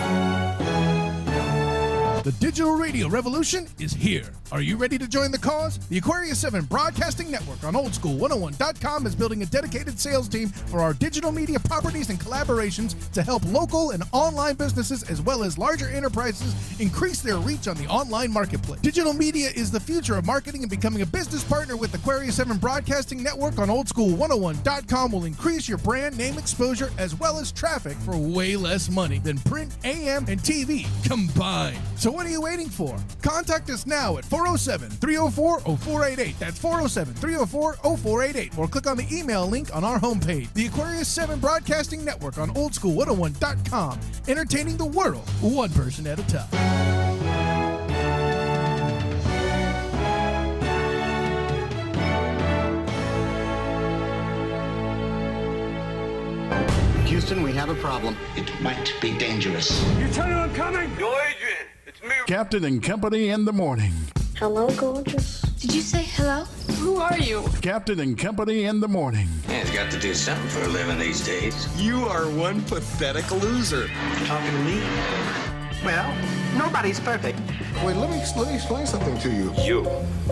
[SPEAKER 31] The digital radio revolution is here. Are you ready to join the cause? The Aquarius 7 Broadcasting Network on oldschool101.com is building a dedicated sales team for our digital media properties and collaborations to help local and online businesses as well as larger enterprises increase their reach on the online marketplace. Digital media is the future of marketing, and becoming a business partner with Aquarius 7 Broadcasting Network on oldschool101.com will increase your brand name exposure as well as traffic for way less money than print, AM, and TV combined. So what are you waiting for? Contact us now at 407-304-0488. That's 407-304-0488. Or click on the email link on our homepage. The Aquarius 7 Broadcasting Network on oldschool101.com. Entertaining the world, one person at a time.
[SPEAKER 32] Houston, we have a problem. It might be dangerous.
[SPEAKER 23] You tell me I'm coming? Yo, Adrian, it's me.
[SPEAKER 25] Captain and Company in the morning.
[SPEAKER 30] Hello, gorgeous. Did you say hello? Who are you?
[SPEAKER 25] Captain and Company in the morning.
[SPEAKER 12] Man's got to do something for a living these days.
[SPEAKER 33] You are one pathetic loser.
[SPEAKER 32] Talking to me? Well, nobody's perfect.
[SPEAKER 24] Wait, let me explain something to you.
[SPEAKER 12] You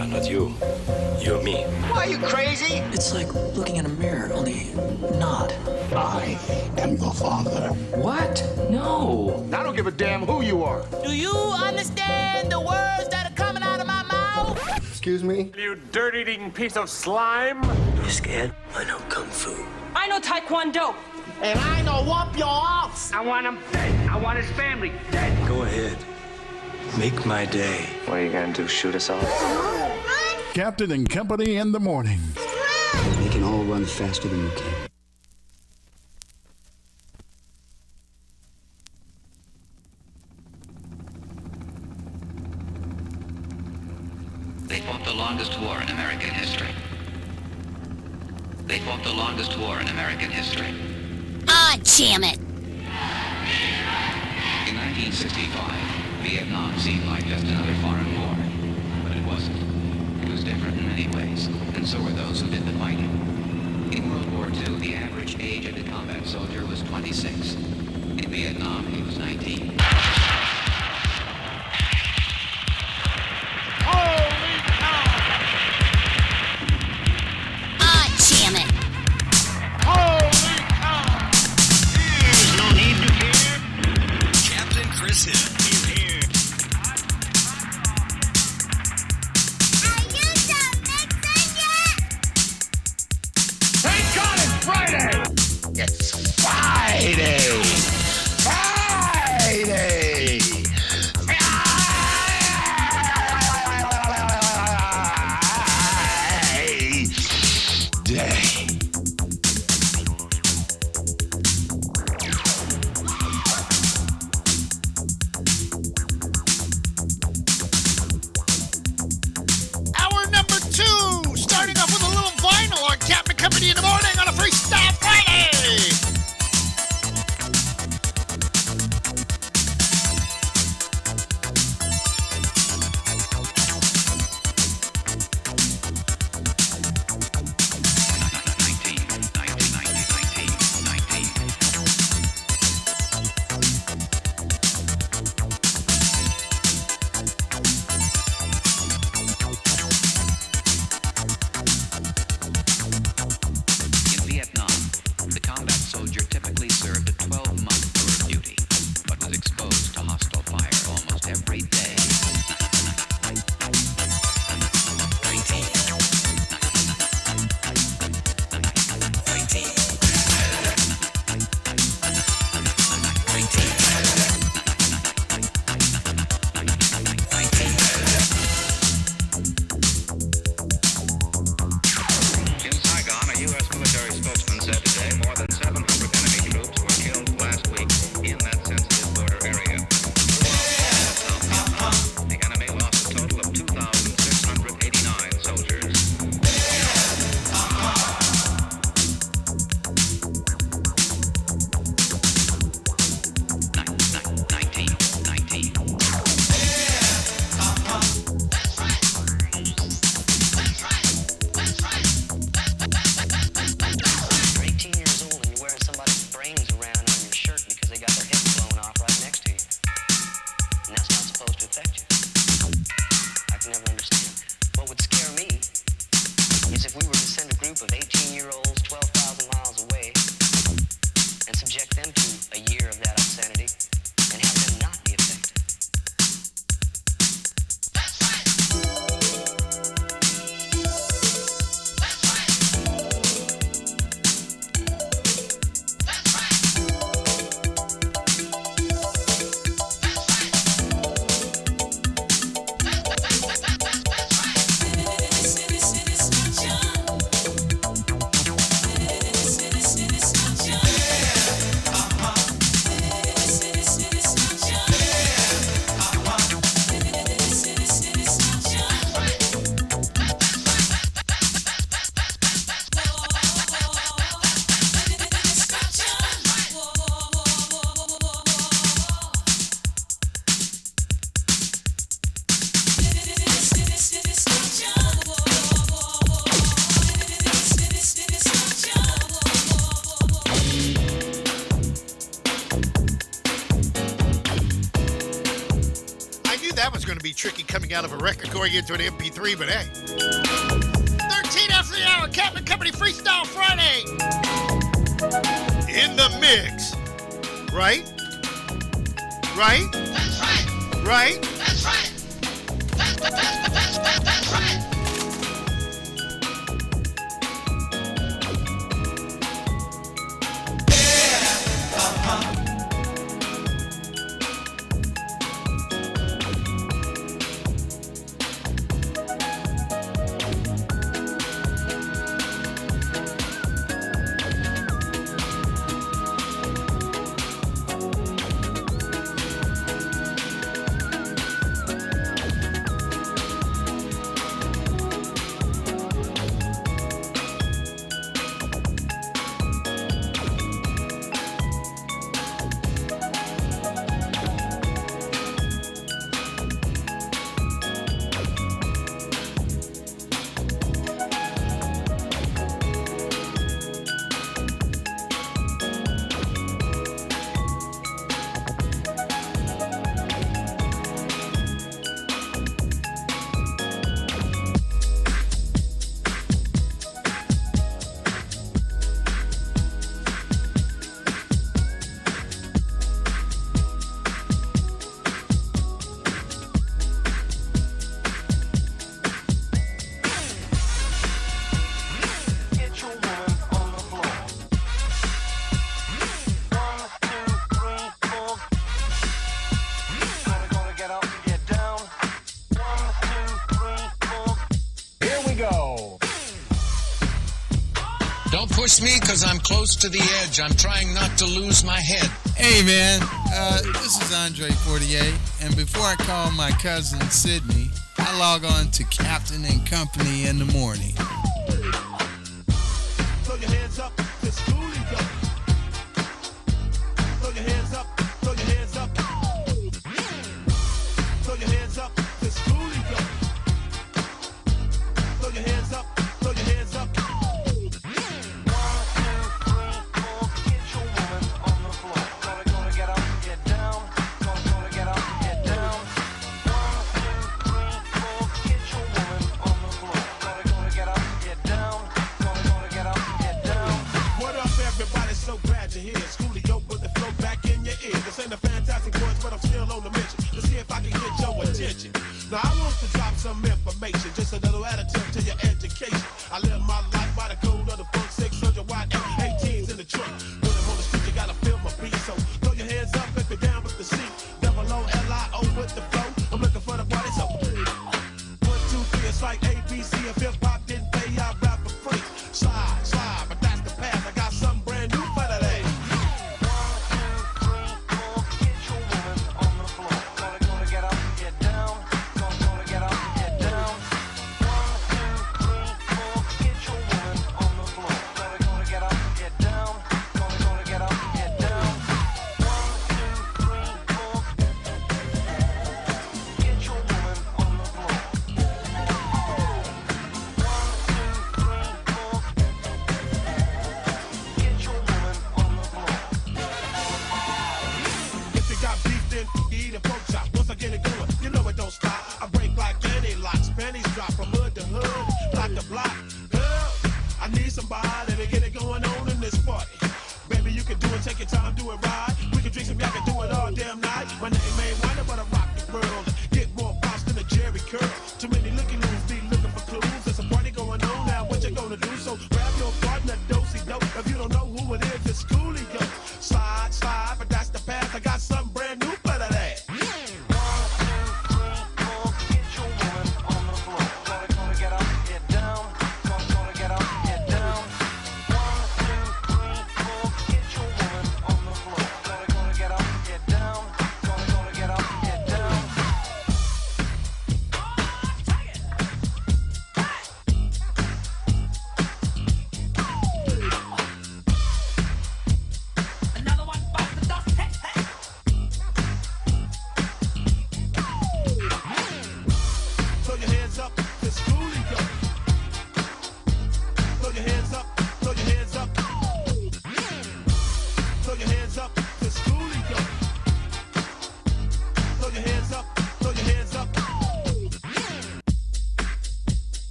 [SPEAKER 12] are not you. You're me.
[SPEAKER 32] Why, are you crazy?
[SPEAKER 34] It's like looking in a mirror, only not.
[SPEAKER 32] I am your father.
[SPEAKER 34] What? No.
[SPEAKER 24] I don't give a damn who you are.
[SPEAKER 23] Do you understand the words that are coming out of my mouth?
[SPEAKER 24] Excuse me?
[SPEAKER 23] You dirt-eating piece of slime.
[SPEAKER 32] You scared? I know Kung Fu.
[SPEAKER 30] I know Taekwondo.
[SPEAKER 23] And I know whoop your ass. I want him dead. I want his family dead.
[SPEAKER 12] Go ahead. Make my day.
[SPEAKER 32] What are you gonna do, shoot us all?
[SPEAKER 25] Captain and Company in the morning.
[SPEAKER 32] They can all run faster than you can.
[SPEAKER 35] They fought the longest war in American history. They fought the longest war in American history.
[SPEAKER 30] Ah, damn it.
[SPEAKER 35] In 1965, Vietnam seemed like just another foreign war. But it wasn't. It was different in many ways, and so were those who did the fighting. In World War II, the average age of the combat soldier was 26. In Vietnam, he was 19.
[SPEAKER 8] Chris Hill. He's here.
[SPEAKER 23] Thank God it's Friday.
[SPEAKER 32] It's Friday. Friday.
[SPEAKER 1] to affect you. I can never understand that. What would scare me is if we were to send a group of 18-year-olds 12,000 miles away and subject them to a year of that obscenity and have them not be affected. That's right! That's right! That's right!
[SPEAKER 7] Tricky coming out of a record going into an MP3, but hey. 13 after the hour, Captain Company Freestyle Friday. In the mix. Right? Right? That's right. Right? That's right. That's right.
[SPEAKER 2] Push me because I'm close to the edge. I'm trying not to lose my head.
[SPEAKER 3] Hey, man. This is Andre 48. And before I call my cousin Sydney, I log on to Captain and Company in the morning.
[SPEAKER 23] Throw your hands up, to school you go. Throw your hands up, throw your hands up. Throw your hands up, to school you go. Throw your hands up, throw your hands up. Now I want to drop some information, just a little additive to your education. I live my life by the code of the funk, 600 watt 18s in the trunk. When I'm on the street, you gotta feel my beat, so throw your hands up if you're down with the seat. Double O-L-I-O with the flow. I'm looking for the party, so 1, 2, 3, it's like ABC. If hip hop didn't pay, I rap for free. Slide, slide, but that's the path. I got something brand new for today. 1, 2, 3, 4, get your woman on the floor. Gonna get up, get down. Gonna get up.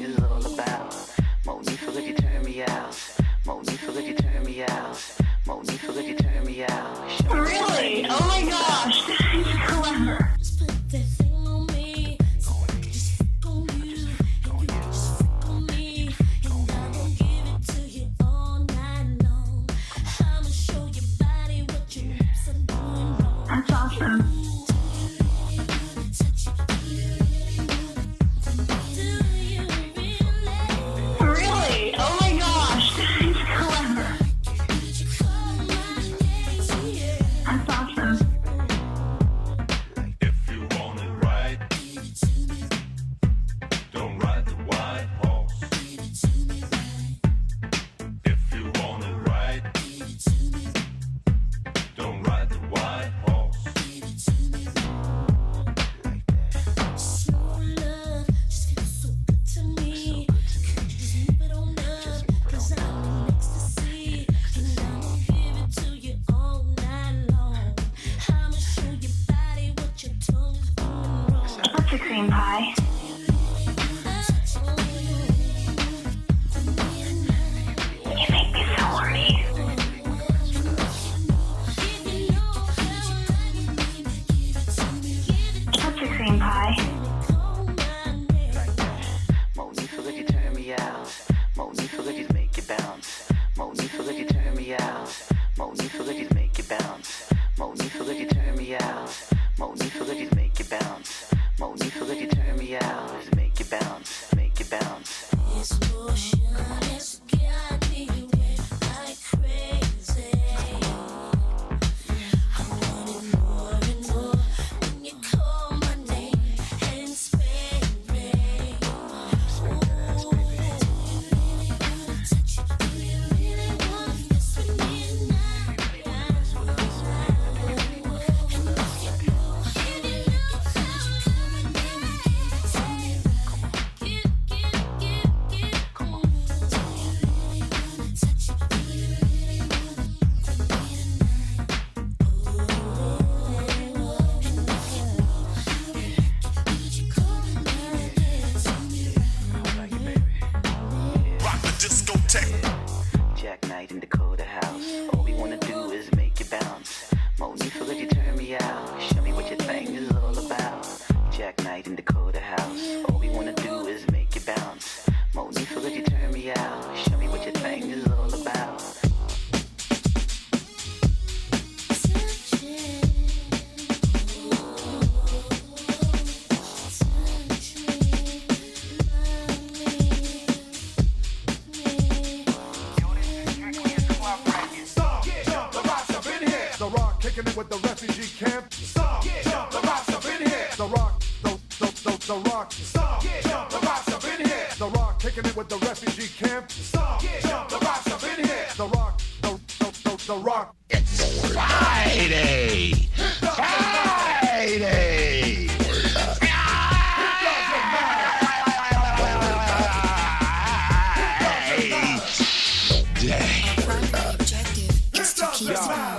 [SPEAKER 1] is all about. Monifa, could you turn me out? Monifa, could you turn me out? Monifa, could you turn me out?
[SPEAKER 30] Really? Oh my gosh, that is clever. Just put that thing on me. Just freak on you. And you just freak on me. And I'm gonna give it to you all night long. I'ma show your body what your hips are doing wrong. That's awesome. Really? Oh my gosh, that is clever. That's awesome.
[SPEAKER 4] If you want it right, don't ride the white horse. If you want it right, don't ride the white horse.
[SPEAKER 30] Slow love just feels so good to me. Just move it on up, 'cause I'm in ecstasy. And I'm gonna give it to you all night long. I'ma show your body what your tongue is doing wrong. What's your cream pie? You make me so horny. What's your cream pie?
[SPEAKER 1] Monifa, could you turn me out? Monifa, could you make it bounce? Monifa, could you turn me out? Monifa, could you make it bounce? Monifa, could you turn me out? Monifa, could you make it bounce? Monifa, could you turn me out? Just make it bounce, make it bounce.
[SPEAKER 30] This motion has got me wet like crazy. I want it more and more when you call my name and spray rain. Do you really wanna touch it? Do you really wanna mess with me tonight? And if you know how I like it, would you call my name and give it to me right? Give. Come on. Do you really wanna touch it? Do you really wanna be tonight? Would you call my name and give it to me right?
[SPEAKER 4] Rock the discotheque.
[SPEAKER 1] Jack Knight in Dakota House. All we wanna do is make it bounce. Monifa, could you turn me out? Show me what your thing is all about. Jack Knight in Dakota House. All we wanna do is make it bounce. Monifa, could you turn me out? Show me what your thing is all about.
[SPEAKER 5] The Rock kicking it with the refugee camp. Stop, jump, the Rock's up in here. The Rock, the Rock. Stop, jump, the Rock's up in here. The Rock kicking it with the refugee camp. Stop, jump, the Rock's up in here. The Rock, the Rock.
[SPEAKER 4] It's Friday! Friday!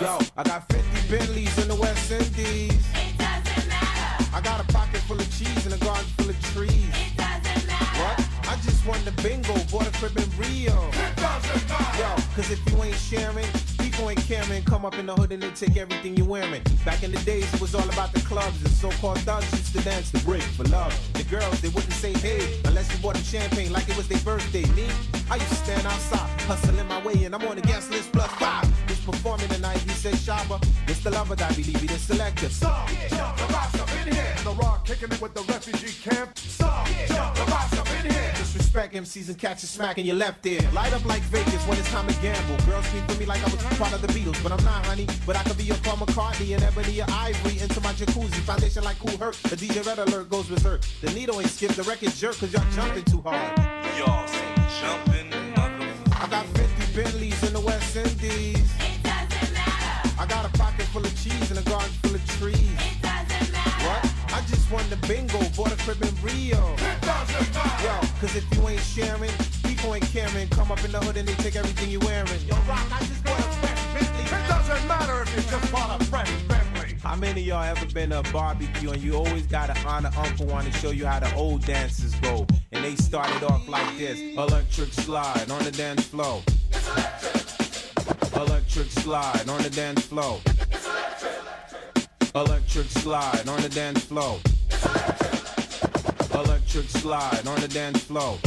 [SPEAKER 6] Yo, I got 50 Bentleys in the West Indies.
[SPEAKER 30] It doesn't matter.
[SPEAKER 6] I got a pocket full of cheese and a garden full of trees.
[SPEAKER 30] It doesn't matter.
[SPEAKER 6] What? I just won the bingo, bought a crib in Rio.
[SPEAKER 5] It doesn't matter.
[SPEAKER 6] Yo, cause if you ain't sharing, people ain't caring. Come up in the hood and they take everything you're wearing. Back in the days, it was all about the clubs. The so-called thugs used to dance the break for love. The girls, they wouldn't say hey, unless you bought them champagne like it was their birthday. Me, I used to stand outside, hustling my way, and I'm on the guest list +5. Who's performing tonight? He said Shabba. It's the lover that I believe he the selector.
[SPEAKER 5] Stop, jump, the Rock's up in here. The Rock kicking it with the refugee camp. Stop, jump, the Rock's up in here.
[SPEAKER 6] Disrespect MCs and catch you smacking your left ear. Light up like Vegas when it's time to gamble. Girls speak for me like I was part of the Beatles, but I'm not, honey. But I could be your Paul McCartney and Ebony or Ivory into my jacuzzi. Foundation like Cool Herc. The DJ Red Alert goes berserk. The needle ain't skipped, the record jerk, cause y'all jumping too hard.
[SPEAKER 4] Y'all say jumping, motherfucker.
[SPEAKER 6] I got 50 Bentleys in the West Indies.
[SPEAKER 30] It doesn't matter.
[SPEAKER 6] I got a pocket full of cheese and a garden full of trees.
[SPEAKER 30] It doesn't matter.
[SPEAKER 6] What? I just won the bingo, bought a crib in Rio.
[SPEAKER 5] It doesn't matter.
[SPEAKER 6] Yo, cause if you ain't sharing, people ain't caring. Come up in the hood and they take everything you wearing. Yo, Rock, I just bought a fresh Bentley.
[SPEAKER 5] It doesn't matter if you just bought a fresh Bentley.
[SPEAKER 6] How many of y'all ever been to a barbecue and you always got an honor uncle want to show you how the old dances go? And and they started off like this. Electric slide on the dance floor. Electric slide on the dance floor. Electric slide on the dance floor. Electric slide on the dance floor.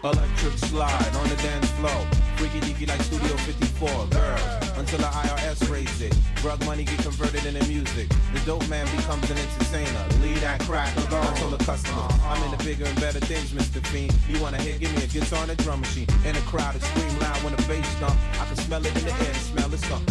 [SPEAKER 6] Electric slide on the dance floor. Freaky deaky like Studio 54, girls. Until the IRS raise it. Drug money get converted into music. The dope man becomes an entertainer. Leave that crack alone. I told the customer, I'm into bigger and better things, Mr. Fiend. You want a hit? Give me a guitar and a drum machine. In the crowd, it scream loud when the bass thump. I can smell it in the air and smell it skunk.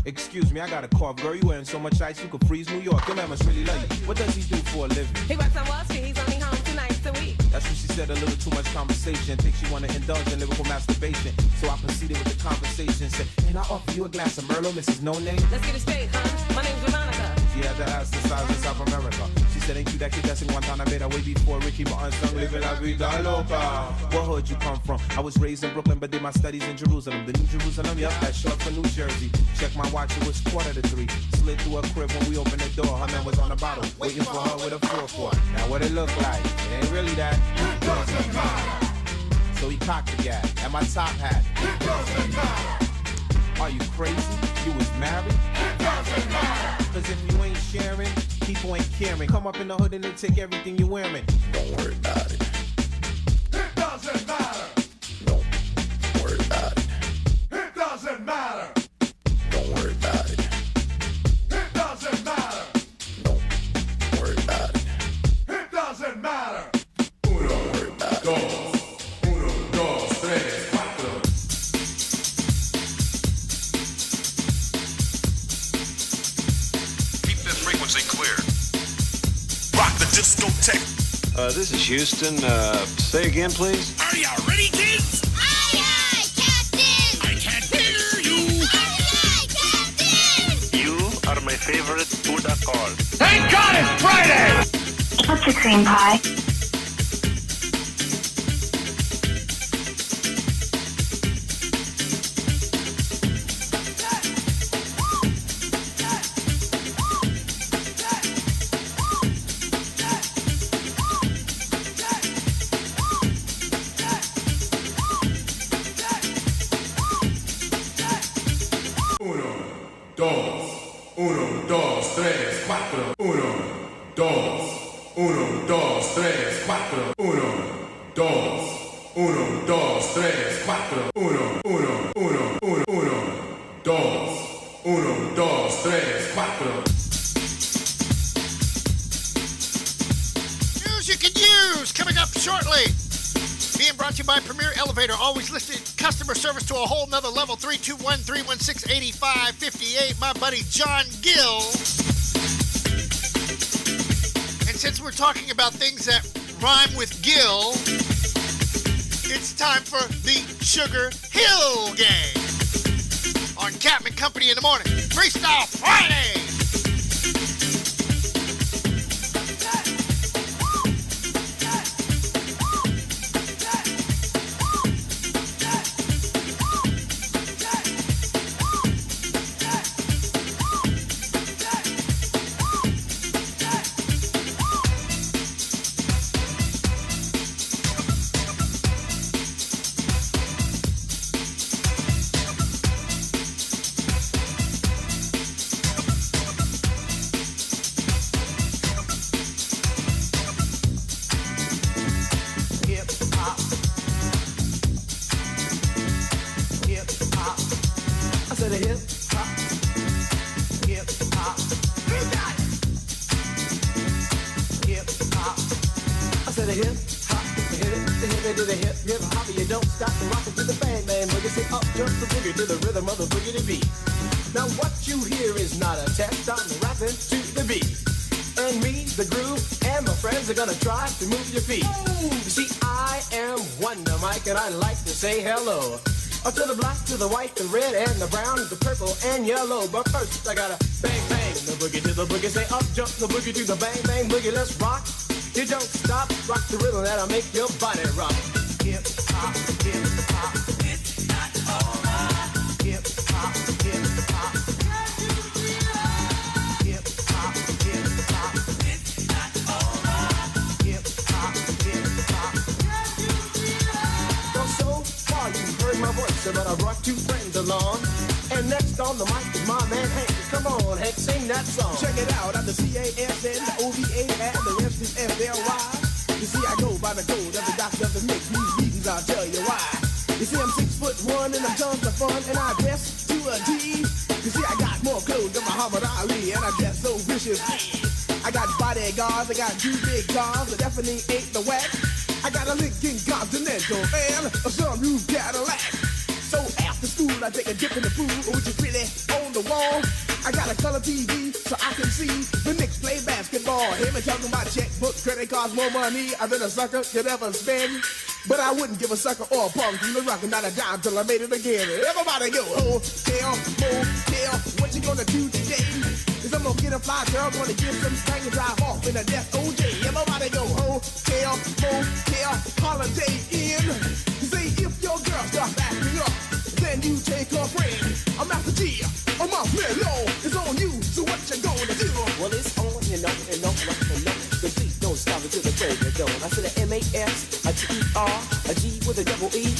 [SPEAKER 6] Excuse me, I got a cough. Girl, you wearing so much ice you could freeze New York. Your man must really love you. What does he do for a living?
[SPEAKER 9] He works on Wall Street. He's only home 2 nights a week.
[SPEAKER 6] That's what she said, a little too much conversation. Think she wanna indulge in lyrical masturbation. So I proceeded with the conversation. Said, can I offer you a glass of Merlot, Mrs. No Name?
[SPEAKER 9] Let's get it straight, huh? My name's Veronica.
[SPEAKER 6] She had to ask the size of South America. She said, ain't you that kid that's in Guantanamo way before Ricky Martin sung Living La Vida Loca? What hood you come from? I was raised in Brooklyn, but did my studies in Jerusalem. The New Jerusalem, yup, that's short for New Jersey. Check my watch, it was 2:45. Slid through her crib when we opened the door. Her man was on the bottle, waiting for her with a 4-4. Now what it look like? It ain't really that. So he cocked the gas at my top hat. Are you crazy? You was married? Cause if you ain't sharing, people ain't caring. Come up in the hood and they take everything you wearing.
[SPEAKER 10] Don't worry about it.
[SPEAKER 5] It doesn't matter.
[SPEAKER 10] Don't worry about it.
[SPEAKER 5] It doesn't matter.
[SPEAKER 10] Don't worry about it.
[SPEAKER 5] It doesn't matter.
[SPEAKER 10] Don't worry about it.
[SPEAKER 5] It doesn't matter.
[SPEAKER 10] Don't worry about it.
[SPEAKER 4] Clear. Rock the discotheque.
[SPEAKER 11] This is Houston. Say again, please.
[SPEAKER 4] Are you ready, kids?
[SPEAKER 30] Aye, aye, Captain!
[SPEAKER 4] I can't hear you.
[SPEAKER 30] Aye, aye, Captain!
[SPEAKER 11] You are my favorite Buddha call.
[SPEAKER 4] Thank God it's Friday!
[SPEAKER 30] What's your cream pie?
[SPEAKER 7] News you can use coming up shortly. Being brought to you by Premier Elevator, always listed customer service to a whole nother level. 321-316-8558. My buddy John Gill. And since we're talking about things that rhyme with Gill, it's time for the Sugar Hill Gang on Captain Company in the morning. Freestyle Friday.
[SPEAKER 13] Now what you hear is not a test, I'm rapping to the beat. And me, the groove, and my friends are gonna try to move your feet. You see, I am Wonder Mike, and I like to say hello. To the black, to the white, the red, and the brown, the purple, and yellow. But first, I gotta bang, bang, the boogie to the boogie. Say up, jump the boogie to the bang, bang, boogie. Let's rock. You don't stop, rock the rhythm that'll make your body rock. Hip hop, hip hop. It's not over. Hip hop, hip hop. Hip hop, hip hop. It's not over. Hip hop, my voice, but I brought two friends along. And next on the mic is my man Hank. Come on, Hank, sing that song. Check it out, I'm the CASN, the OVA, and the rest is FLY. You see, I go by the code of the doctor of the mix. These reasons I'll tell you why. You see, I'm 6'1" and I'm tons of fun, and I dress to a T. You see, I got more clothes than Muhammad Ali, and I dress so viciously. I got bodyguards, I got two big cars, I definitely ain't the whack. I got a Lincoln Continental and a sunroof Cadillac. So after school, I take a dip in the pool, which is really on the wall. I got a color TV so I can see the Knicks play basketball. Hear me talking about checkbook, credit cards, more money than a sucker could ever spend. But I wouldn't give a sucker or a punk from the rockin' not a dime till I made it again. Everybody go, hotel, motel, what you gonna do today? Is I'm gonna get a fly girl, gonna get some stank and drive off in a death OJ. Everybody go, hotel, motel, holiday inn. Say if your girl starts acting up, then you take her friend. I'm Master G, I'm off Mellow, it's on you, so what you gonna do?
[SPEAKER 14] Well, it's on and on and on and on. The beat don't stop until the break of dawn. I said a M-A-S, a T-E-R, a G with a double E.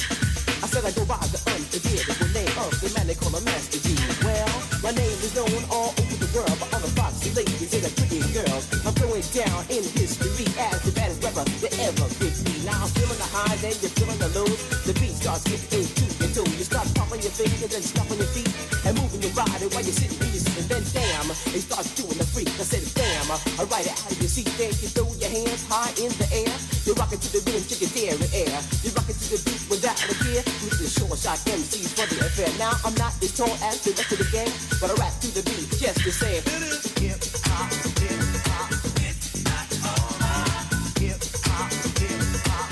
[SPEAKER 14] I said I go by the unforgettable name of the man they call a Master G. Well, my name is known all over the world by all the foxy ladies and the pretty girls. I'm going down in history as the baddest rapper that ever could be. Now I'm feeling the highs and you're feeling the lows. The beat starts getting into your toe. You start popping your fingers and stomping your feet and moving your body while you're sitting in your seat. And then damn, it starts doing the freak. I said damn, I ride it out of your seat. Then you throw your hands high in the air. You're rocking to the rhythm, chick your dairy air. You're rocking to the beat without a care. With the short shot MCs for the affair. Now I'm not as tall as the rest of the gang, but I rap to the beat just the same.
[SPEAKER 13] Hip hop, hip hop, it's not over. Hip hop, hip hop.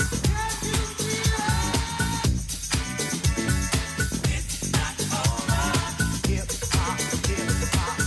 [SPEAKER 13] It's not over. Hip hop, hip hop.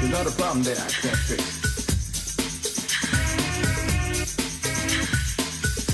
[SPEAKER 10] There's not a problem that I can't fix.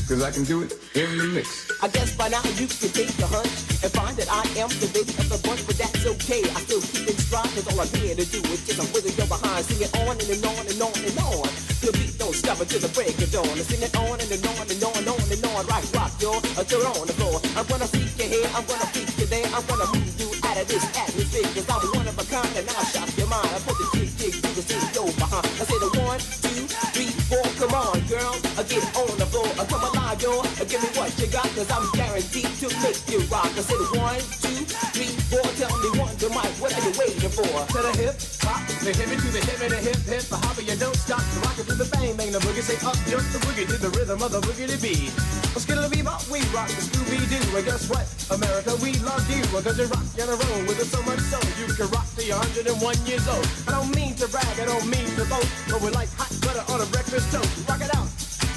[SPEAKER 10] Cause I can do it in the mix.
[SPEAKER 14] I guess by now you can take a hunch and find that I am the baby of the bunch, but that's okay. I still keep it stride, cause all I'm here to do is just a wiggle your behind. Sing it on and on and on and on. The beat don't stop until the break of dawn. Sing it on and on and on and on and on. Rock, yo, until you're on the floor. I'm gonna freak you here, I'm gonna freak you there. I'm gonna move you out of this atmosphere, cause I'm one of a kind and I'll shock your mind. I put the jig through the studio behind. I say the 1, 2, 3, 4, come on, girl. I get on the floor. I come alive, yo. Give me what you got, cause I'm guaranteed to make you rock. I said 1, 2, 3, 4. Tell me one to Mike, what are you waiting for?
[SPEAKER 13] To the hip hop, the hippie to the hip and the hip hip. The hopper, you don't stop. The rocket to the bang bang, the boogie. Say up, jump the boogie to the rhythm of the boogie to beat. Well, skittle bebop, we rock the Scooby Doo. And guess what? America, we love you. Cause you rock in a row with us so much so you can rock till you're 101 years old. I don't mean to brag, I don't mean to boast, but we're like hot butter on a breakfast toast. Rock it out.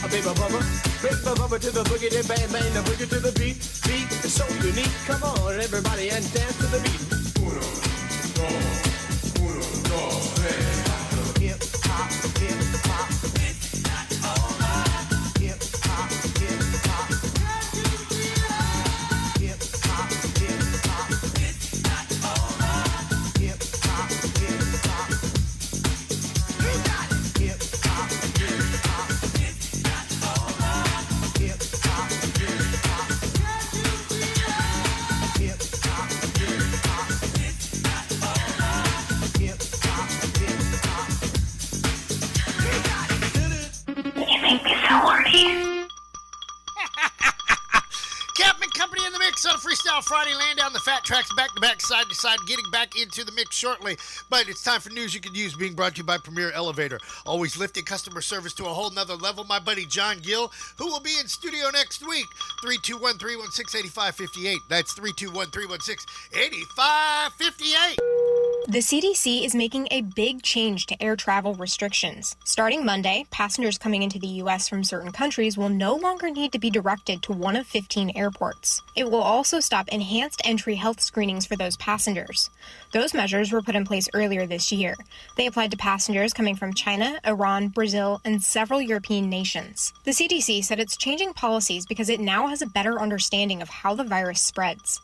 [SPEAKER 13] A baby bubba to the boogie, then bang bang, the boogie to the beat. Beat is so unique. Come on, everybody, and dance to the beat.
[SPEAKER 10] Uno, dos, tres.
[SPEAKER 13] Hip hop, hip hop. It's not over. Hip hop, hip hop. Hip hop, hip hop. It's not over. Hip hop, hip hop. You got it. Hip hop, hip hop. It's not over. Hip hop, hip hop. Hip hop, hip hop. It's not over. Hip hop, hip hop. You got it.
[SPEAKER 30] You make me so horny.
[SPEAKER 7] Captain Company in the mix on Freestyle Friday, laying down the fat tracks back to back, side to side, getting back into the mix shortly. But it's time for news you can use, being brought to you by Premier Elevator. Always lifting customer service to a whole nother level. My buddy John Gill, who will be in studio next week. 321-316-8558. That's 321-316-8558.
[SPEAKER 15] The CDC is making a big change to air travel restrictions. Starting Monday, passengers coming into the U.S. from certain countries will no longer need to be directed to one of 15 airports. It will also stop enhanced entry health screenings for those passengers. Those measures were put in place earlier this year. They applied to passengers coming from China, Iran, Brazil, and several European nations. The CDC said it's changing policies because it now has a better understanding of how the virus spreads.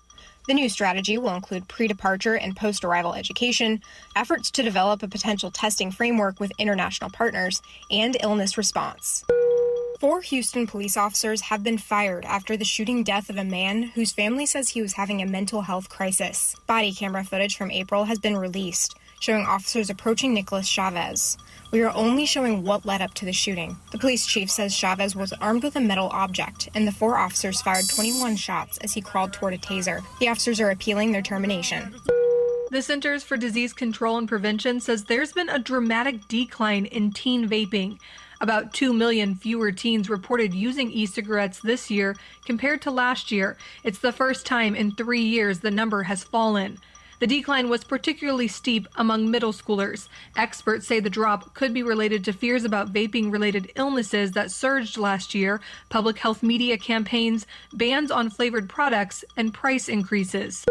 [SPEAKER 15] The new strategy will include pre-departure and post-arrival education, efforts to develop a potential testing framework with international partners, and illness response. 4 Houston police officers have been fired after the shooting death of a man whose family says he was having a mental health crisis. Body camera footage from April has been released, showing officers approaching Nicholas Chavez. We are only showing what led up to the shooting. The police chief says Chavez was armed with a metal object, and the 4 officers fired 21 shots as he crawled toward a taser. The officers are appealing their termination.
[SPEAKER 16] The Centers for Disease Control and Prevention says there's been a dramatic decline in teen vaping. About 2 million fewer teens reported using e-cigarettes this year compared to last year. It's the first time in 3 years the number has fallen. The decline was particularly steep among middle schoolers. Experts say the drop could be related to fears about vaping-related illnesses that surged last year, public health media campaigns, bans on flavored products, and price increases.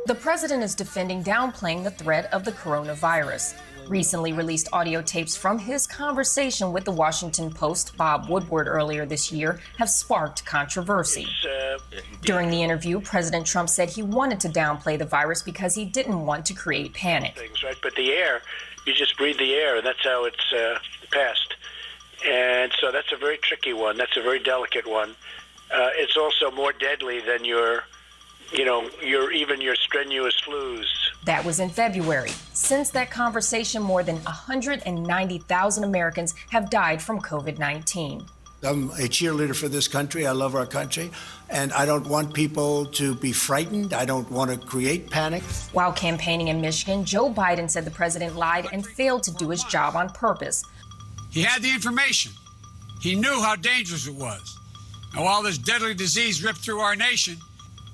[SPEAKER 17] The president is defending downplaying the threat of the coronavirus. Recently released audio tapes from his conversation with the Washington Post, Bob Woodward, earlier this year have sparked controversy. During the interview, President Trump said he wanted to downplay the virus because he didn't want to create panic.
[SPEAKER 18] Things, right? But the air, you just breathe the air, and that's how it's passed. And so that's a very tricky one. That's a very delicate one. It's also more deadly than your strenuous flus.
[SPEAKER 17] That was in February. Since that conversation, more than 190,000 Americans have died from COVID-19.
[SPEAKER 19] I'm a cheerleader for this country. I love our country, and I don't want people to be frightened. I don't want to create panic.
[SPEAKER 17] While campaigning in Michigan, Joe Biden said the president lied and failed to do his job on purpose.
[SPEAKER 20] He had the information. He knew how dangerous it was. And while this deadly disease ripped through our nation,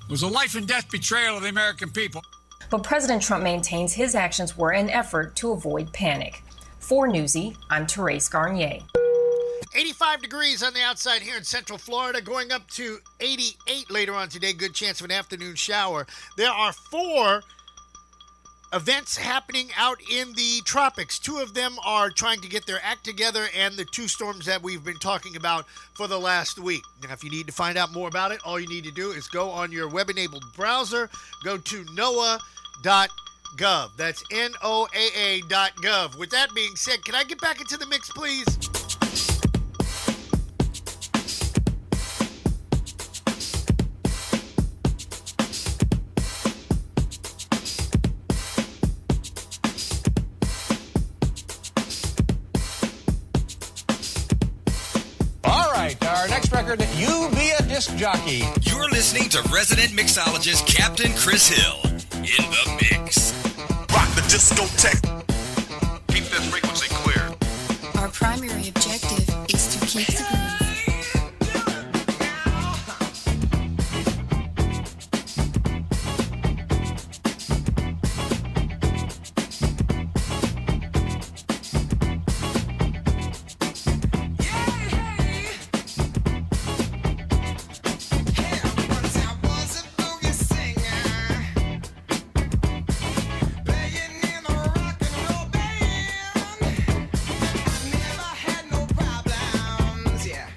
[SPEAKER 20] it was a life and death betrayal of the American people.
[SPEAKER 17] But President Trump maintains his actions were an effort to avoid panic. For Newsy, I'm Therese Garnier.
[SPEAKER 7] 85 degrees on the outside here in Central Florida, going up to 88 later on today. Good chance of an afternoon shower. There are 4 events happening out in the tropics. 2 of them are trying to get their act together, and the 2 storms that we've been talking about for the last week. Now, if you need to find out more about it, all you need to do is go on your web-enabled browser, go to NOAA.gov. That's NOAA.gov. With that being said, can I get back into the mix, please?
[SPEAKER 2] Our next record, You Be a Disc Jockey.
[SPEAKER 8] You're listening to resident mixologist Captain Chris Hill in the mix.
[SPEAKER 4] Rock the discotheque. Keep that frequency clear.
[SPEAKER 21] Our primary objective is to keep the groove.
[SPEAKER 23] Yeah.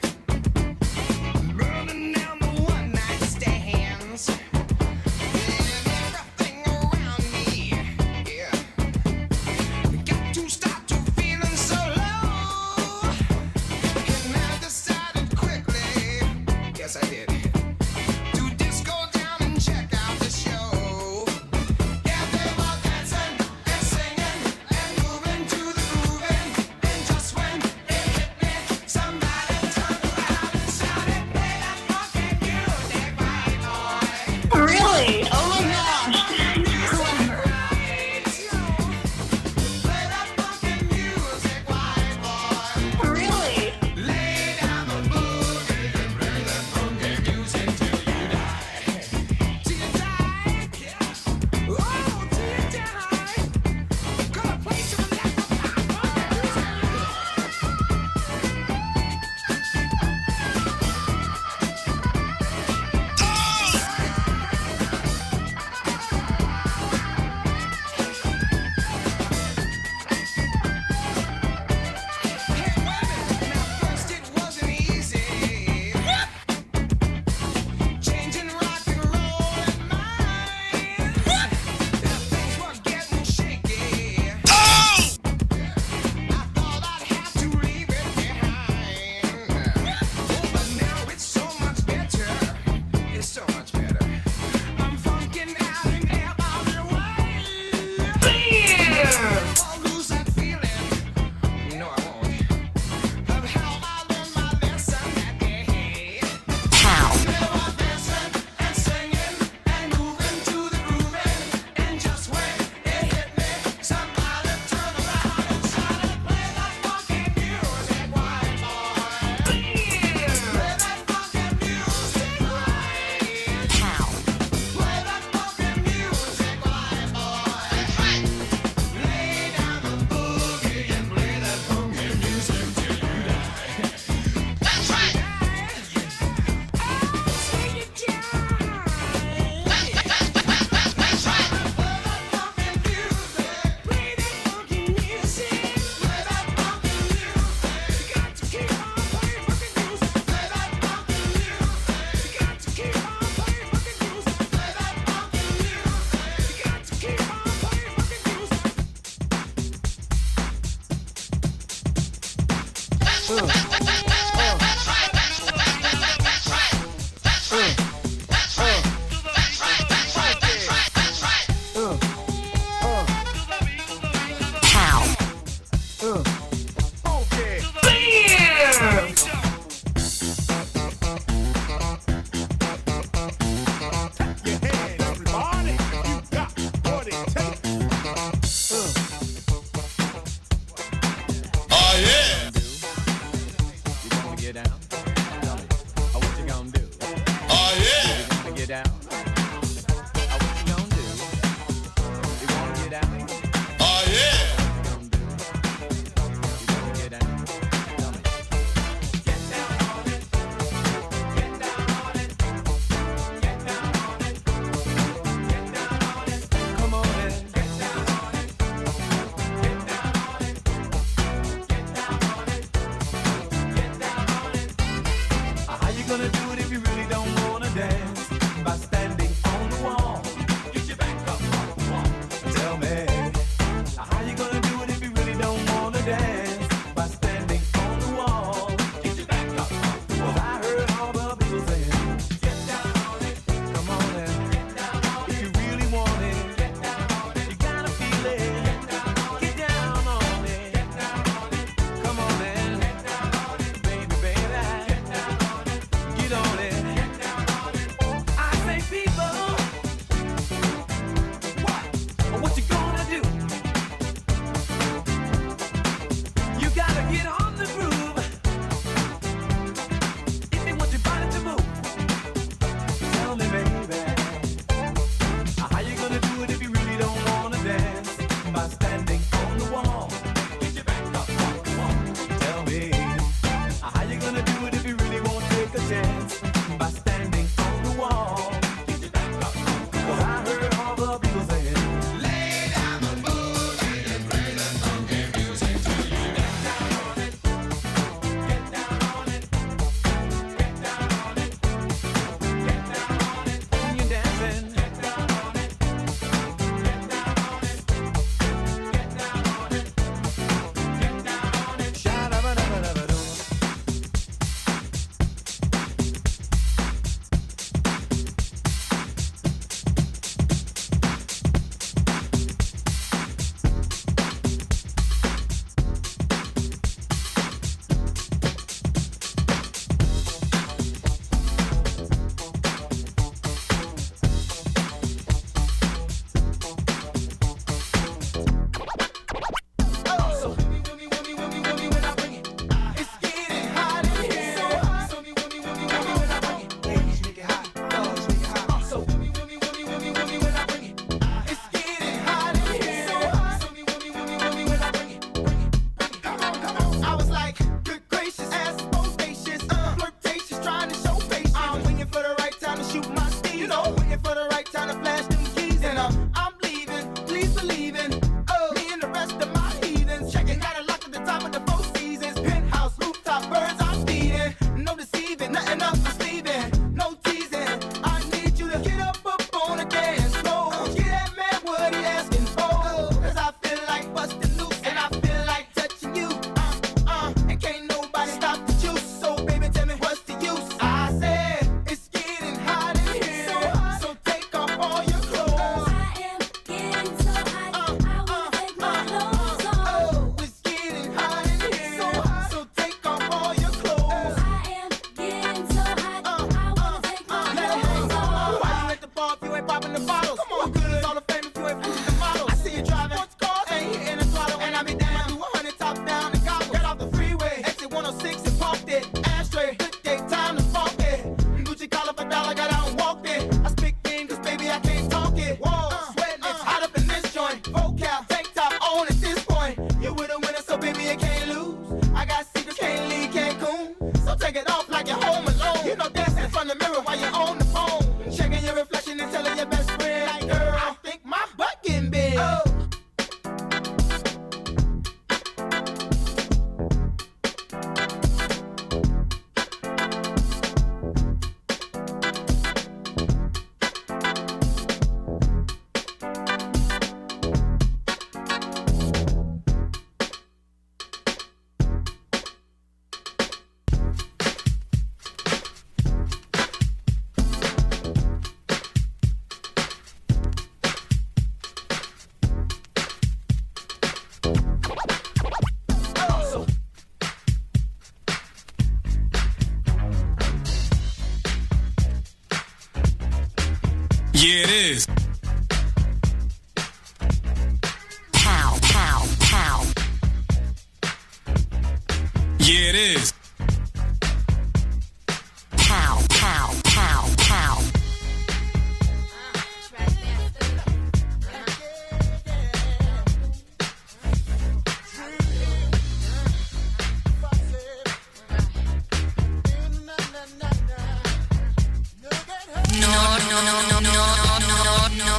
[SPEAKER 8] Yeah, it is.
[SPEAKER 17] Pow, pow, pow.
[SPEAKER 8] Yeah, it is.
[SPEAKER 17] Pow, pow, pow, pow.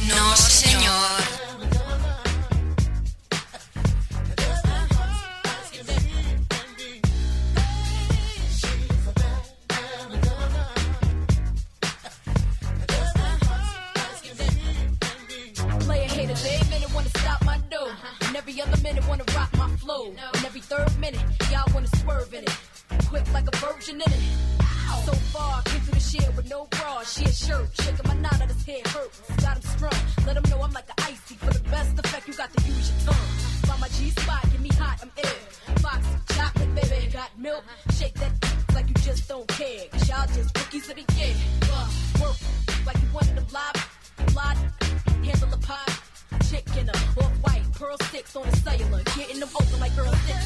[SPEAKER 21] No, señor.
[SPEAKER 1] Player haters, every minute wanna stop my dough. And every other minute wanna rock my flow. And every third minute, y'all wanna swerve in it. Quick like a virgin in it. So far, came through the shit with no bra. She a shirt, shaking my knot out his head hurts. Got him strung, let him know I'm like an icy. For the best effect, you got to use your tongue. Find my G-spot, get me hot, I'm ill. Foxy, chocolate, baby, got milk. Shake that like you just don't care. Cause y'all just rookies of the year. Work like you wanted them live. Handle a pot. Chicken, off-white, pearl sticks on the cellular. Getting them open like girl six.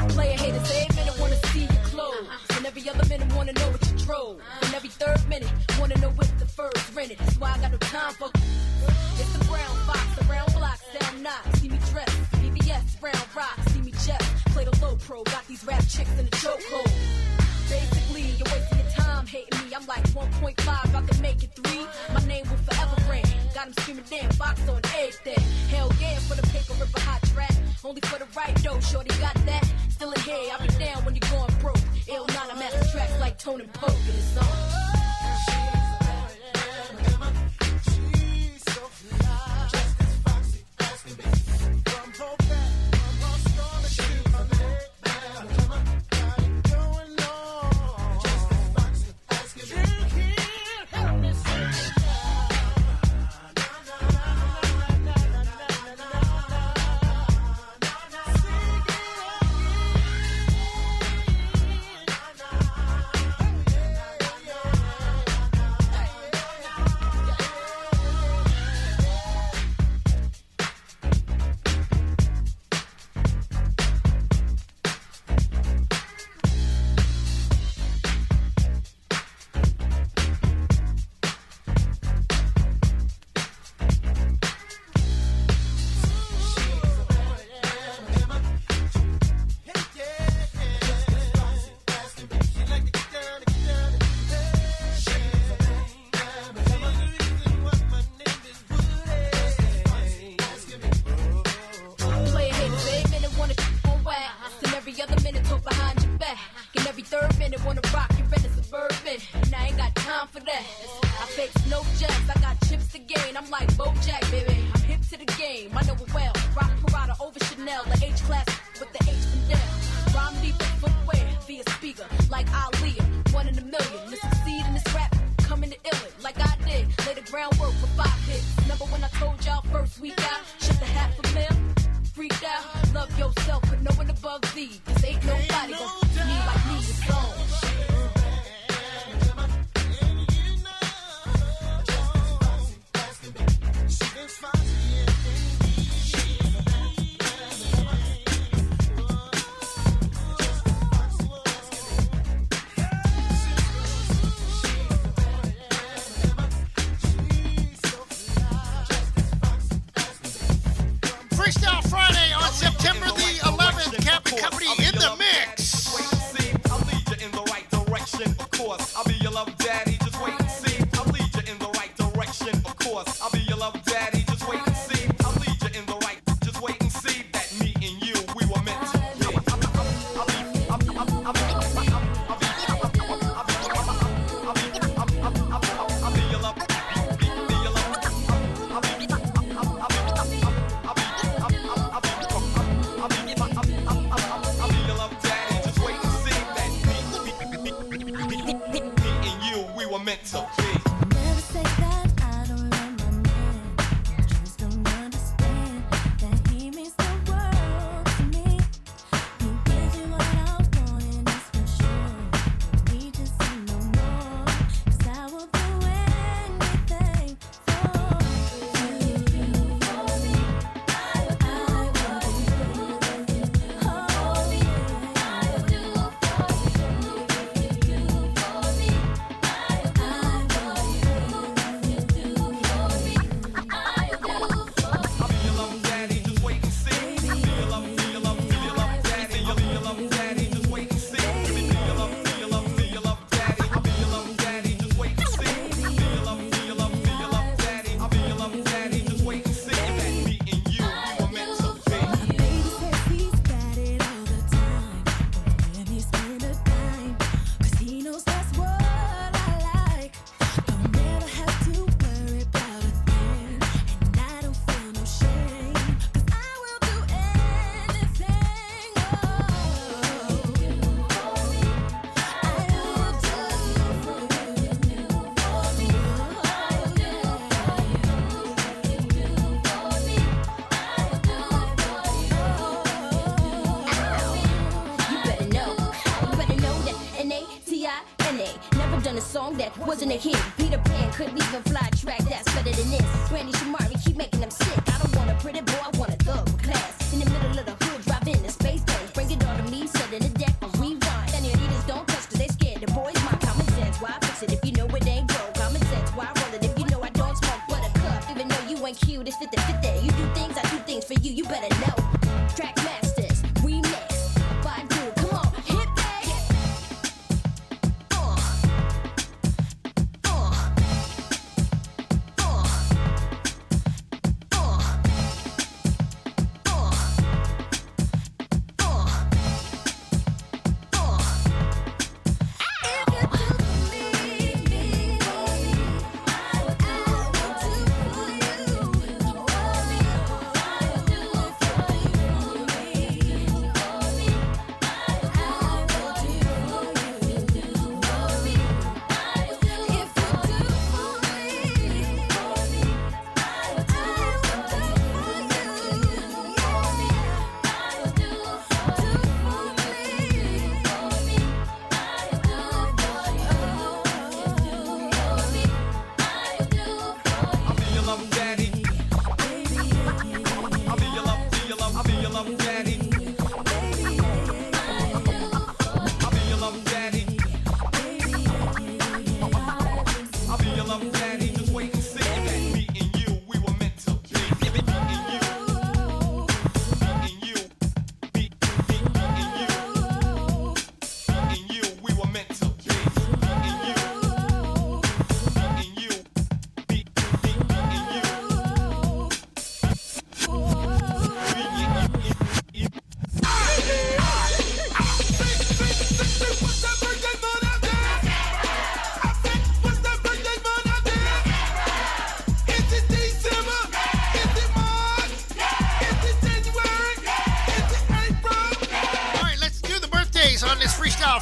[SPEAKER 1] Player haters, every minute wanna see you close. And every other minute wanna know what you drove. And every third minute wanna know if the first rented. That's why I got no time for. It's the brown fox, the round block, sound knock. See me dress, BBS, round rock. See me chest, play the low pro. Got these rap chicks in the chokehold. Basically, you're wasting your time hating me. I'm like 1.5, about to make it 3. My name will forever ring. Got him screaming damn box on everything. Hell yeah, for the paper, rip a hot track. Only for the right though, shorty got that. Still in here, I'll be down when you're going broke. Ill not a master tracks like Tone and Poke in his song.
[SPEAKER 7] Freestyle Friday on September the 11th. Captain Company in the mix.
[SPEAKER 23] I'll lead you in the right direction, of course. I'll be your love daddy, just wait and see. I'll lead you in the right direction, of course. I'll be your love daddy, just wait and see. I'll lead you in the right, just wait and see that me and you, we were meant to be. Meant to be.
[SPEAKER 30] Never say that I don't love my man. Just don't understand that he means the world to me. He gives you what I want and that's for sure. We just say no more, 'cause I will do anything for you. For me, I will do for you. Oh, yeah, I will do for you. For me. Done a song that wasn't a hit. Peter Pan couldn't even fly a track that's better than this. Randy Shamari keep making them sick. I don't want a pretty boy, I want a thug with class. In the middle of the hood, drive in the space things. Bring it all to me, set in the deck and rewind. And your leaders don't touch 'cause they scared. The boys my common sense. Why fix it if you know it ain't broke? Common sense. Why roll it if you know I don't smoke but a cup? Even though you ain't cute, it's 50-50. You do things, I do things for you. You better know. Track masters, remix. Badu, come on, hit me.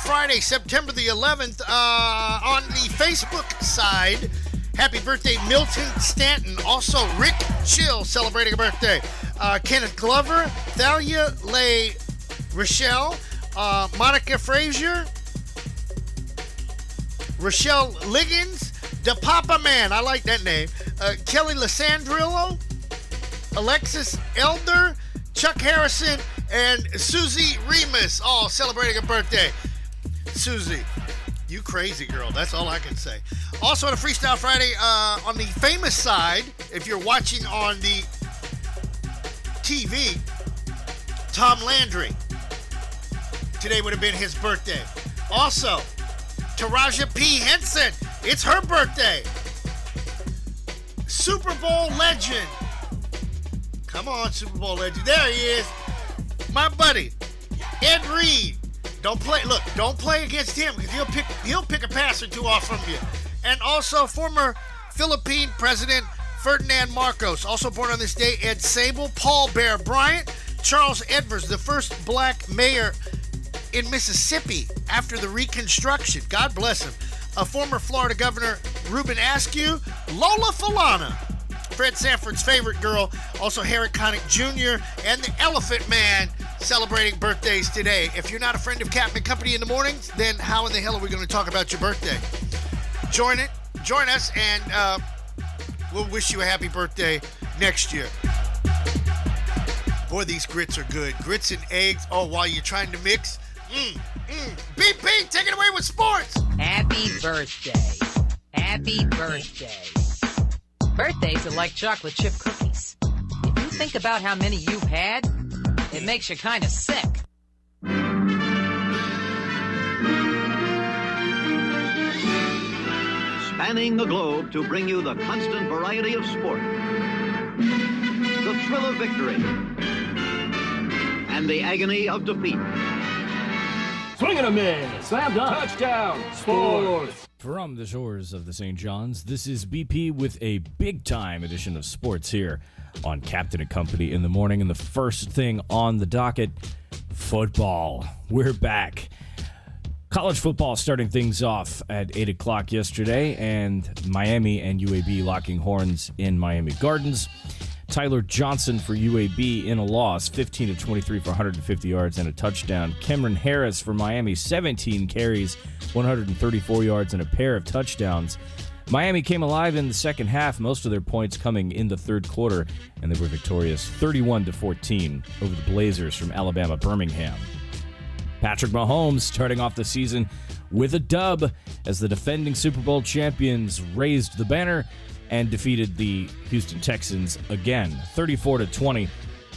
[SPEAKER 7] Friday, September the 11th, on the Facebook side. Happy birthday, Milton Stanton. Also, Rick Chill celebrating a birthday. Kenneth Glover, Thalia Leigh Rochelle, Monica Frazier, Rochelle Liggins, the Papa Man, I like that name, Kelly Lissandrillo, Alexis Elder, Chuck Harrison, and Susie Remus, all celebrating a birthday. Susie, you crazy girl. That's all I can say. Also on a Freestyle Friday, on the famous side, if you're watching on the TV, Tom Landry. Today would have been his birthday. Also, Taraja P. Henson, it's her birthday. Super Bowl legend. Come on, Super Bowl legend. There he is. My buddy, Ed Reed. Don't play against him because he'll pick a pass or two off from you. And also former Philippine President Ferdinand Marcos. Also born on this day, Ed Sable, Paul Bear Bryant, Charles Edwards, the first black mayor in Mississippi after the Reconstruction. God bless him. A former Florida governor, Reuben Askew, Lola Falana, Fred Sanford's favorite girl, also Harry Connick Jr., and the Elephant Man celebrating birthdays today. If you're not a friend of Captain Company in the mornings, then how in the hell are we going to talk about your birthday? Join us, and we'll wish you a happy birthday next year. Boy, these grits are good. Grits and eggs. Oh, while you're trying to mix. BP, take it away with sports.
[SPEAKER 3] Happy birthday. Happy birthday. Birthdays are like chocolate chip cookies. If you think about how many you've had, it makes you kind of sick.
[SPEAKER 9] Spanning the globe to bring you the constant variety of sport, the thrill of victory, and the agony of defeat.
[SPEAKER 12] Swing and a miss. Slam dunk. Touchdown. Sports.
[SPEAKER 22] From the shores of the St. John's, this is BP with a big-time edition of sports here on Captain and Company in the morning. And the first thing on the docket, football. We're back. College football starting things off at 8 o'clock yesterday, and Miami and UAB locking horns in Miami Gardens. Tyler Johnson for UAB in a loss, 15 of 23 for 150 yards and a touchdown. Cameron Harris for Miami, 17 carries, 134 yards and a pair of touchdowns. Miami came alive in the second half, most of their points coming in the third quarter, and they were victorious 31-14 over the Blazers from Alabama Birmingham. Patrick Mahomes starting off the season with a dub as the defending Super Bowl champions raised the banner and defeated the Houston Texans again, 34-20.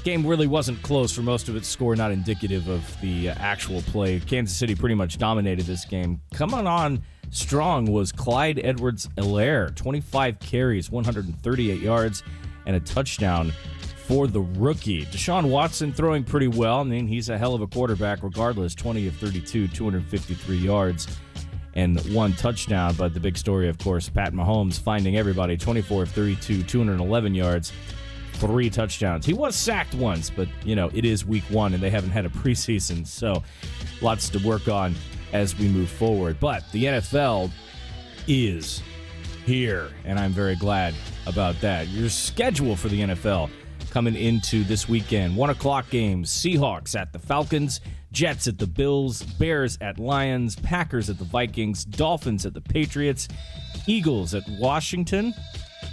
[SPEAKER 22] Game really wasn't close for most of its score, not indicative of the actual play. Kansas City pretty much dominated this game. Coming on strong was Clyde Edwards-Helaire, 25 carries, 138 yards, and a touchdown for the rookie. Deshaun Watson throwing pretty well. I mean, he's a hell of a quarterback regardless, 20 of 32, 253 yards. And one touchdown, but the big story, of course, Pat Mahomes finding everybody, 24 of 32, 211 yards, 3 touchdowns. He was sacked once, but, it is week 1, and they haven't had a preseason, so lots to work on as we move forward. But the NFL is here, and I'm very glad about that. Your schedule for the NFL coming into this weekend, 1 o'clock games, Seahawks at the Falcons, Jets at the Bills, Bears at Lions, Packers at the Vikings, Dolphins at the Patriots, Eagles at Washington,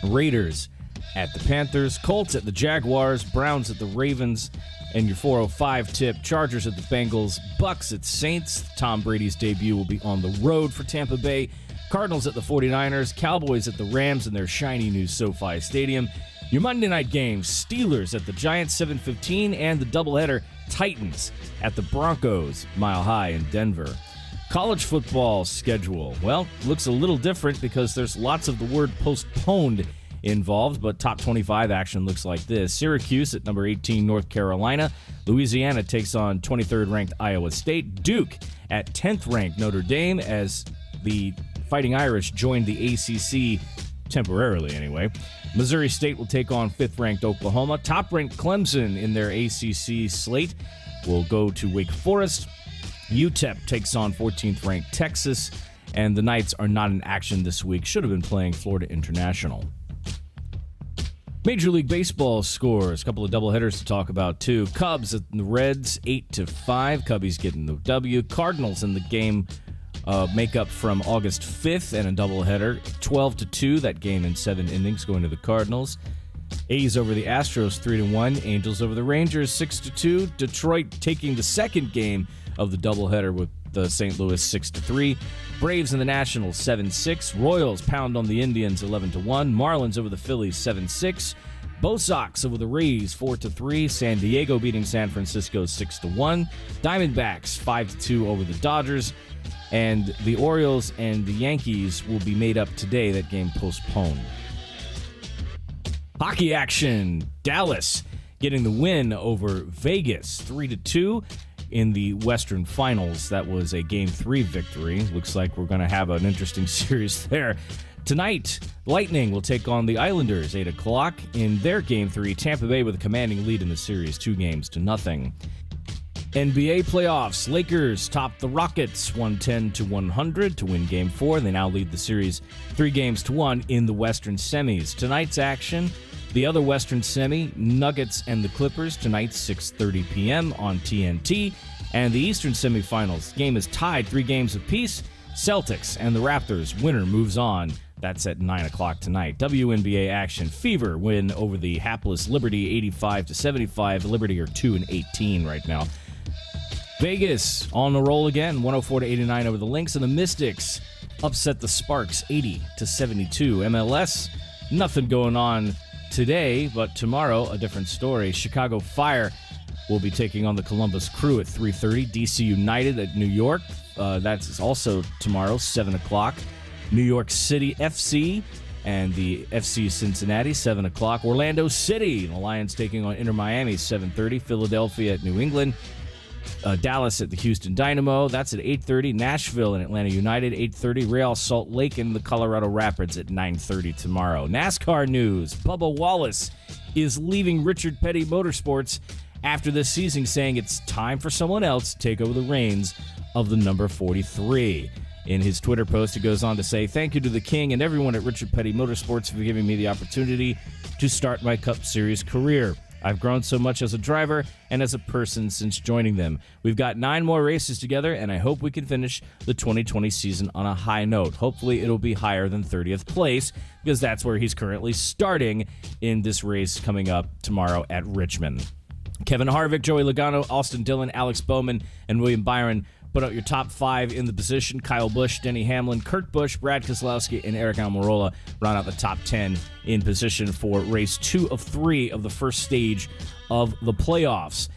[SPEAKER 22] Raiders at the Panthers, Colts at the Jaguars, Browns at the Ravens, and your 405 tip, Chargers at the Bengals, Bucks at Saints. Tom Brady's debut will be on the road for Tampa Bay, Cardinals at the 49ers, Cowboys at the Rams in their shiny new SoFi Stadium. Your Monday night games, Steelers at the Giants, 7:15, and the doubleheader, Titans at the Broncos, Mile High in Denver. College football schedule, well, looks a little different because there's lots of the word postponed involved, but top 25 action looks like this. Syracuse at number 18, North Carolina. Louisiana takes on 23rd-ranked Iowa State. Duke at 10th-ranked Notre Dame as the Fighting Irish joined the ACC temporarily anyway. Missouri State will take on 5th-ranked Oklahoma. Top-ranked Clemson in their ACC slate will go to Wake Forest. UTEP takes on 14th-ranked Texas. And the Knights are not in action this week. Should have been playing Florida International. Major League Baseball scores. A couple of doubleheaders to talk about, too. Cubs at the Reds, 8-5. Cubbies getting the W. Cardinals in the game make up from August 5th and a doubleheader, 12-2. That game in 7 innings going to the Cardinals. A's over the Astros, 3-1. Angels over the Rangers, 6-2. Detroit taking the second game of the doubleheader with the St. Louis, 6-3. Braves and the Nationals, 7-6. Royals pound on the Indians, 11-1. Marlins over the Phillies, 7-6. Bo Sox over the Rays 4-3. San Diego beating San Francisco 6-1. Diamondbacks 5-2 over the Dodgers. And the Orioles and the Yankees will be made up today. That game postponed. Hockey action. Dallas getting the win over Vegas 3-2 in the Western Finals. That was a Game 3 victory. Looks like we're going to have an interesting series there. Tonight, Lightning will take on the Islanders, 8 o'clock. In their Game 3, Tampa Bay with a commanding lead in the series, 2-0. NBA playoffs. Lakers topped the Rockets 110-100 to win Game 4. They now lead the series 3-1 in the Western semis. Tonight's action, the other Western semi, Nuggets and the Clippers, tonight 6:30 p.m. on TNT. And the Eastern semifinals, game is tied 3 games apiece. Celtics and the Raptors, winner moves on. That's at 9 o'clock tonight. WNBA action. Fever win over the hapless Liberty 85-75. Liberty are 2-18 right now. Vegas on the roll again, 104-89 over the Lynx, and the Mystics upset the Sparks 80-72. MLS, nothing going on today, but tomorrow a different story. Chicago Fire will be taking on the Columbus Crew at 3:30. DC United at New York, that's also tomorrow, 7 o'clock. New York City FC and the FC Cincinnati, 7 o'clock. Orlando City, the Lions taking on Inter Miami, 7:30. Philadelphia at New England. Dallas at the Houston Dynamo, that's at 8:30. Nashville and Atlanta United, 8:30. Real Salt Lake and the Colorado Rapids at 9:30 tomorrow. NASCAR news. Bubba Wallace is leaving Richard Petty Motorsports after this season, saying it's time for someone else to take over the reins of the number 43. In his Twitter post, he goes on to say, "Thank you to the King and everyone at Richard Petty Motorsports for giving me the opportunity to start my Cup Series career. I've grown so much as a driver and as a person since joining them. We've got 9 more races together, and I hope we can finish the 2020 season on a high note. Hopefully, it'll be higher than 30th place, because that's where he's currently starting in this race coming up tomorrow at Richmond." Kevin Harvick, Joey Logano, Austin Dillon, Alex Bowman, and William Byron put out your top 5 in the position. Kyle Busch, Denny Hamlin, Kurt Busch, Brad Keselowski, and Eric Almirola round out the top 10 in position for race 2 of 3 of the first stage of the playoffs.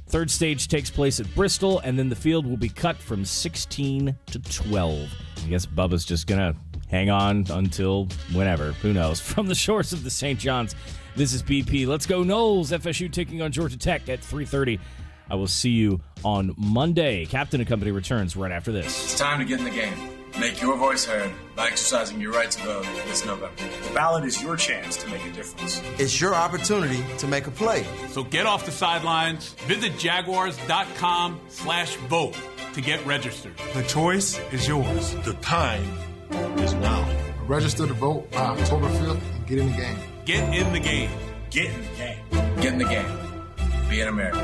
[SPEAKER 22] Third stage takes place at Bristol, and then the field will be cut from 16 to 12. I guess Bubba's just going to hang on until whenever. Who knows? From the shores of the St. John's, this is BP. Let's go Noles. FSU taking on Georgia Tech at 3:30. I will see you on Monday. Captain and Company returns right after this.
[SPEAKER 5] It's time to get in the game. Make your voice heard by exercising your right to vote this November. The ballot is your chance to make a difference.
[SPEAKER 6] It's your opportunity to make a play.
[SPEAKER 11] So get off the sidelines. Visit jaguars.com/vote to get registered.
[SPEAKER 14] The choice is yours.
[SPEAKER 11] The time is now.
[SPEAKER 14] Register to vote by October 5th and get in the game.
[SPEAKER 11] Get in the game.
[SPEAKER 5] Get in the game. Get in the game. Be an American.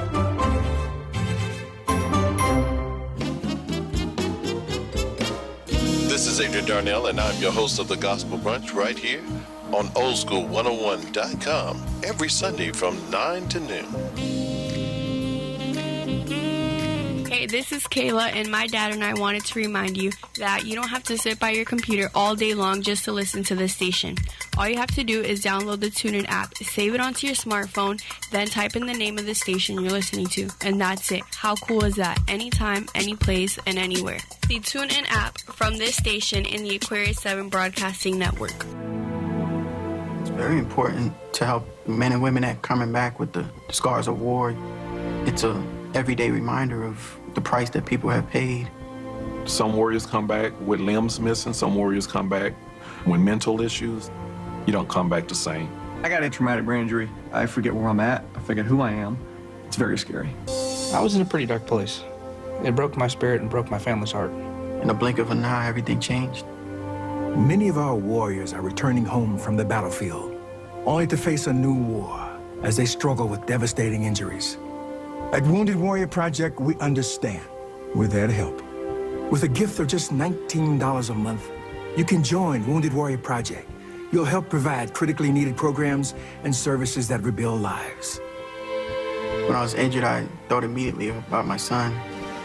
[SPEAKER 24] This is Adrian Darnell, and I'm your host of the Gospel Brunch right here on oldschool101.com every Sunday from 9 to noon.
[SPEAKER 25] Hey, this is Kayla, and my dad and I wanted to remind you that you don't have to sit by your computer all day long just to listen to this station. All you have to do is download the TuneIn app, save it onto your smartphone, then type in the name of the station you're listening to, and that's it. How cool is that? Anytime, any place, and anywhere. The TuneIn app from this station in the Aquarius 7 Broadcasting Network.
[SPEAKER 26] It's very important to help men and women that are coming back with the scars of war. It's a everyday reminder of the price that people have paid.
[SPEAKER 27] Some warriors come back with limbs missing. Some warriors come back with mental issues. You don't come back the same.
[SPEAKER 28] I got a traumatic brain injury. I forget where I'm at. I forget who I am. It's very scary.
[SPEAKER 29] I was in a pretty dark place. It broke my spirit and broke my family's heart.
[SPEAKER 26] In the blink of an eye, everything changed.
[SPEAKER 31] Many of our warriors are returning home from the battlefield, only to face a new war as they struggle with devastating injuries. At Wounded Warrior Project, we understand. We're there to help. With a gift of just $19 a month, you can join Wounded Warrior Project. You'll help provide critically needed programs and services that rebuild lives.
[SPEAKER 26] When I was injured, I thought immediately about my son.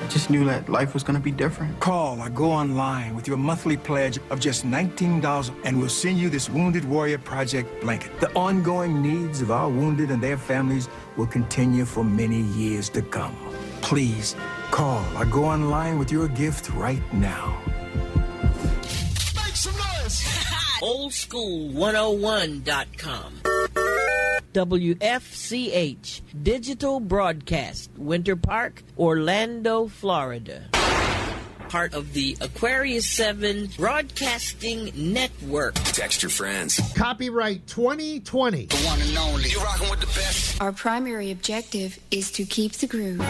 [SPEAKER 26] I just knew that life was going to be different.
[SPEAKER 31] Call or go online with your monthly pledge of just $19 and we'll send you this Wounded Warrior Project blanket. The ongoing needs of our wounded and their families will continue for many years to come. Please call or go online with your gift right now.
[SPEAKER 7] Make some noise!
[SPEAKER 2] Oldschool101.com. WFCH Digital Broadcast, Winter Park, Orlando, Florida. Part of the Aquarius 7 Broadcasting Network.
[SPEAKER 4] Text your friends.
[SPEAKER 7] Copyright 2020.
[SPEAKER 4] The one and only. You rocking with the best.
[SPEAKER 21] Our primary objective is to keep the groove.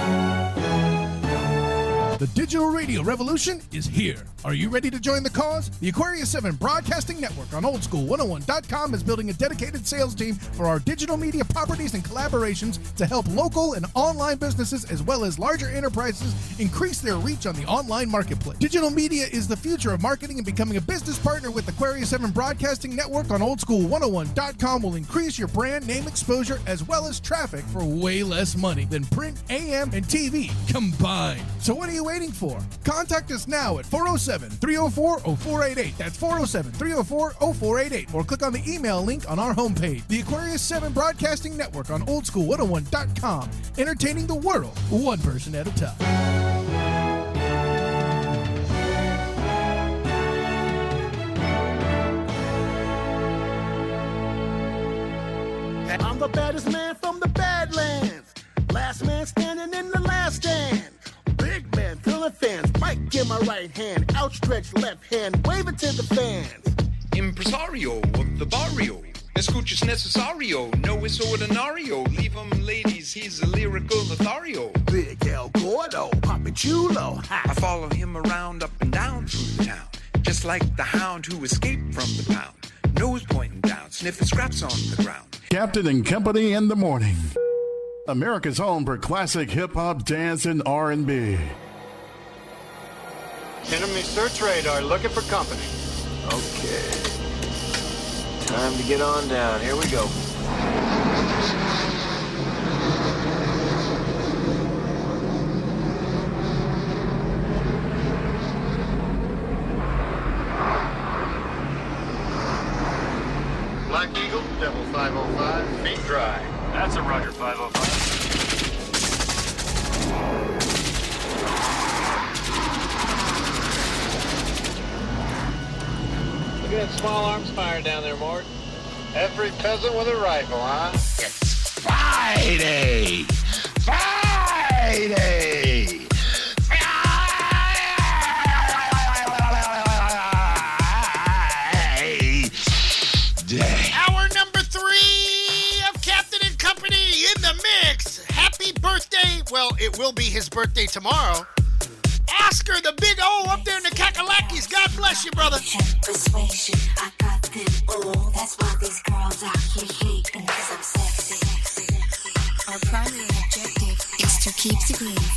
[SPEAKER 8] The digital radio revolution is here. Are you ready to join the cause? The Aquarius 7 Broadcasting Network on oldschool101.com is building a dedicated sales team for our digital media properties and collaborations to help local and online businesses as well as larger enterprises increase their reach on the online marketplace. Digital media is the future of marketing, and becoming a business partner with Aquarius 7 Broadcasting Network on oldschool101.com will increase your brand name exposure as well as traffic for way less money than print, AM, and TV combined. So what are you waiting for? Contact us now at 407-304-0488. That's 407-304-0488. Or click on the email link on our homepage. The Aquarius 7 Broadcasting Network on oldschool101.com. Entertaining the world, one person at a time.
[SPEAKER 7] I'm the baddest man from the Badlands. Last man standing in the last stand. Big man filling fans. Mic in my right hand. Outstretched left hand. Waving to the fans.
[SPEAKER 10] Impresario of the barrio. Escuchas necesario. No es ordinario. Leave him, ladies. He's a lyrical Lothario.
[SPEAKER 7] Big El Gordo. Papa Chulo.
[SPEAKER 10] I follow him around up and down through the town. Just like the hound who escaped from the pound. Nose pointing down. Sniffing scraps on the ground.
[SPEAKER 13] Captain and Company in the morning. America's home for classic hip-hop, dance, and R&B.
[SPEAKER 15] Enemy search radar looking for company.
[SPEAKER 16] Okay. Time to get on down. Here we go.
[SPEAKER 15] Black Eagle, Devil 505, feet dry.
[SPEAKER 16] That's a Roger 505.
[SPEAKER 15] Look at that small arms fire down there, Mort. Every peasant with a rifle, huh?
[SPEAKER 16] It's Friday! Friday!
[SPEAKER 7] Hour number 3 of Captain and Company in the mix. Happy birthday. Well, it will be his birthday tomorrow. Oscar, the big O up there in the Kakalakis. God bless you, brother.
[SPEAKER 21] Persuasion, I got them. Oh, that's why these girls out here hating, 'cause I'm sexy. Our primary objective is to keep the groove.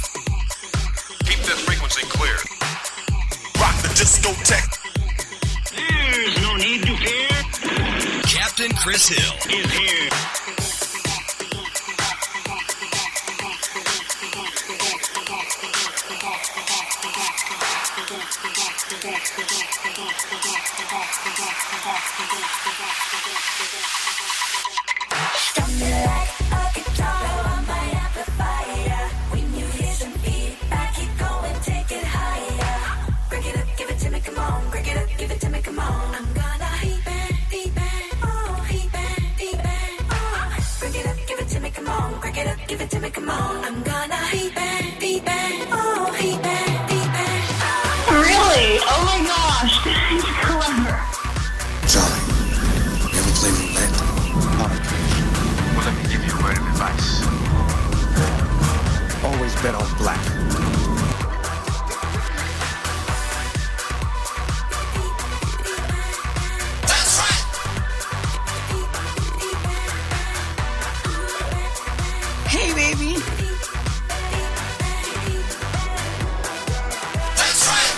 [SPEAKER 4] Keep that frequency clear. Rock the discotheque.
[SPEAKER 16] There's no need to fear.
[SPEAKER 4] Captain Chris Hill
[SPEAKER 16] is here.
[SPEAKER 21] Give it to me, come on. I'm gonna be bad, oh, be bad, Really? Oh my gosh, this is clever.
[SPEAKER 4] Charlie, you ever play roulette? Well, let me give you a word of advice. Always bet on black.
[SPEAKER 21] Hey, baby.
[SPEAKER 4] That's right.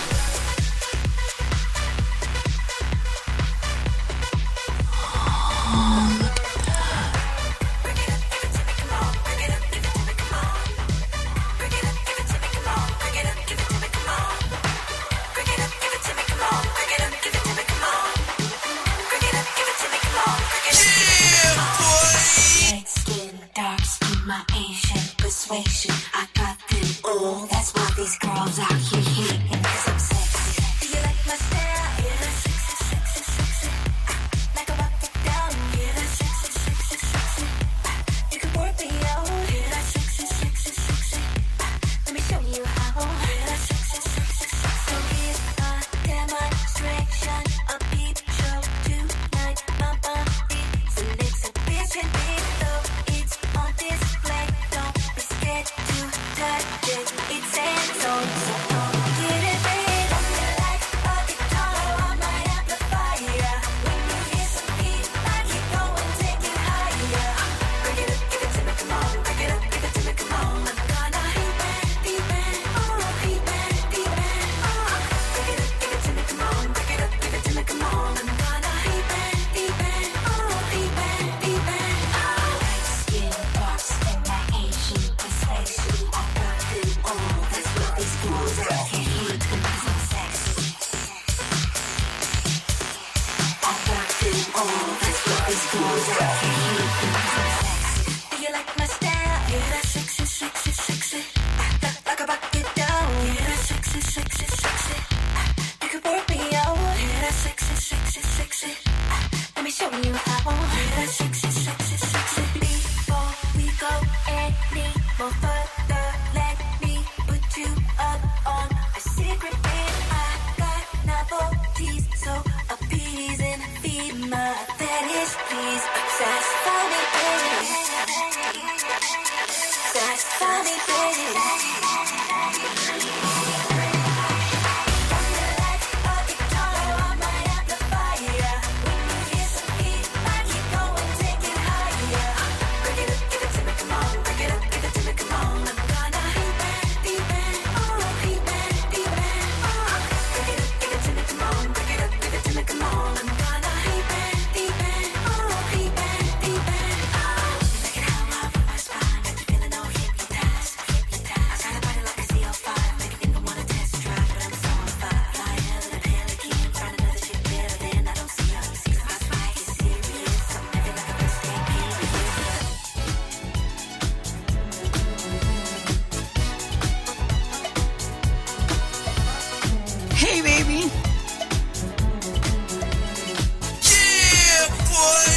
[SPEAKER 21] Asian persuasion. I got them all. That's why these girls out here hating, 'cause I'm sexy. Do you like my style? Yeah, that's sexy, sexy, sexy. Like a rock it down. Yeah, that's sexy, sexy, sexy. You can work me out. Yeah, that's sexy, sexy, sexy. Let me show you how. Yeah, that's sexy, sexy, sexy. So here's a demonstration, a peep show tonight. My body's an exhibition, though it's on display. Don't be scared to touch it. It's hands-on, so don't get it big. I'm like a guitar, I might amplify ya. When you hear some beat, I keep going, take it higher. Break it up, give it to me, come on. Break it up, give it to me, come on. I'm gonna beat man, oh, beat man, oh. Break it up, give it to me, come on. Break it up, give it to me, come on. I'm gonna beat man, oh, beat man, oh. Light skin, dark skin, my Asian persuasion. I got them all. That's what these girls out here hate, 'cause I'm sexy. I got them all. That's what these girls out here hate, 'cause I'm sexy. Do you like my style? Yeah, that's sexy, sexy, sexy. Like a rock it down. Yeah, that's sexy, sexy, sexy. You can work me out. Yeah, that's sexy, sexy, sexy. Let me show you how. Yeah, that's sexy, sexy, sexy. Before we go any more further, let me put you up on a secret bed. I got novelties, so appeasing, feed my fetish, please. Satisfy me, baby. Satisfy me, baby.
[SPEAKER 2] Hey, baby.
[SPEAKER 4] Yeah, boy!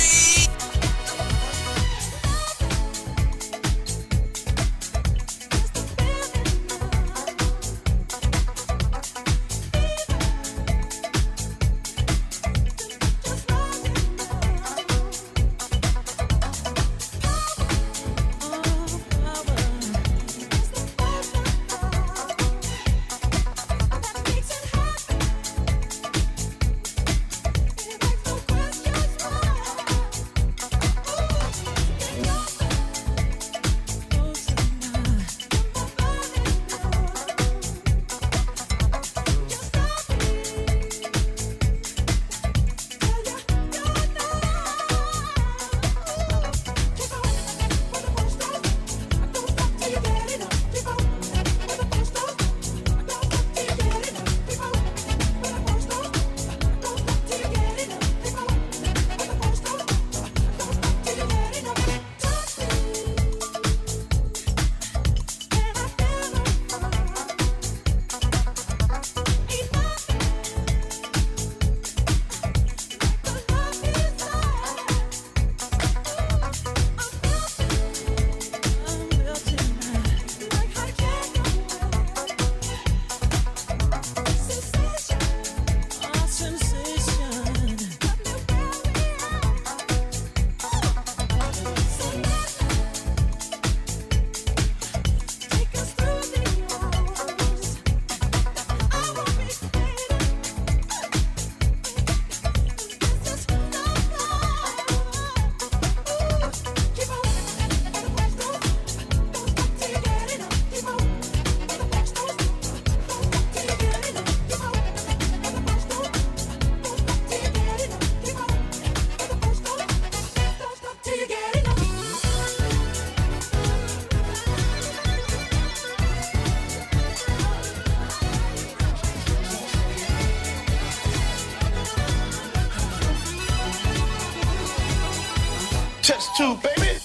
[SPEAKER 1] Test two, baby.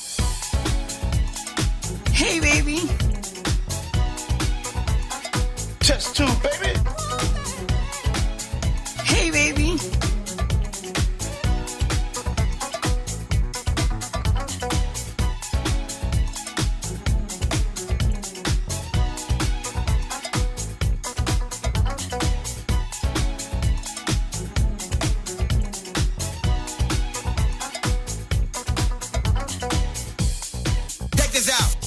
[SPEAKER 2] Hey, baby.
[SPEAKER 7] Test two, baby.
[SPEAKER 2] Hey, baby.
[SPEAKER 6] Check this out.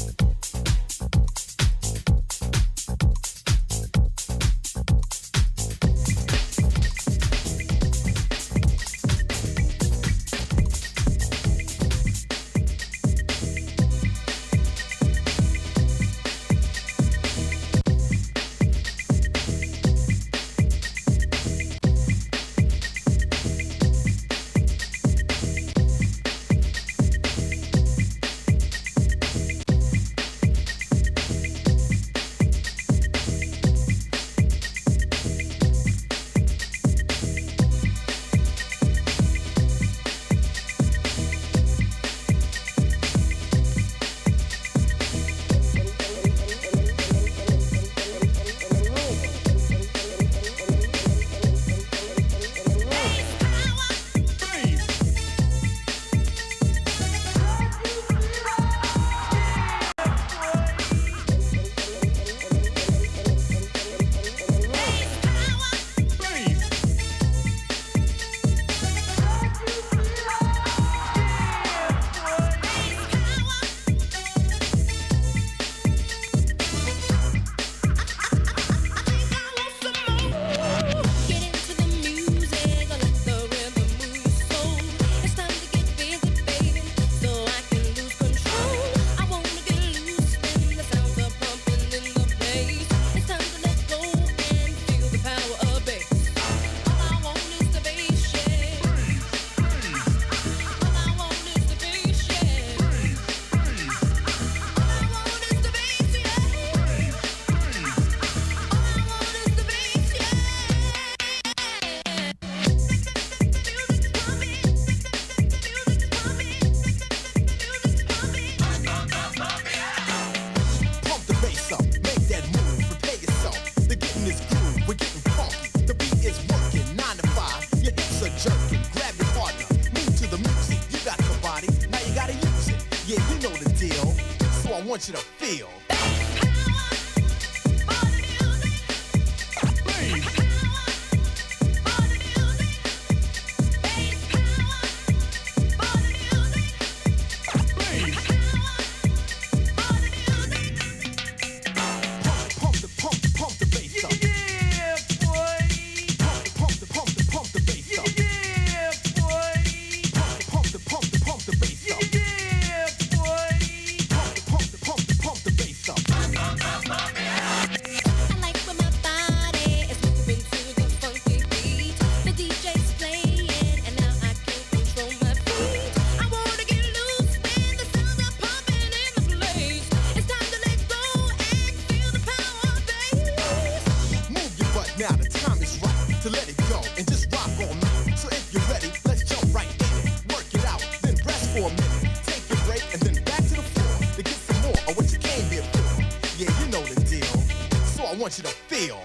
[SPEAKER 6] want you to feel.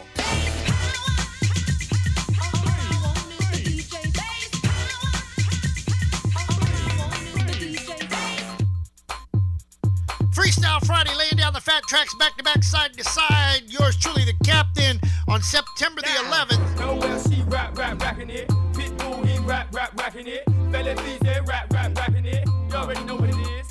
[SPEAKER 7] Freestyle Friday, laying down the fat tracks back to back, side to side. Yours truly, the captain, on September the 11th.
[SPEAKER 1] Nowhere she rockin' it. Pitbull, he rockin' it. Fella BJ rockin' it. You already know what it is.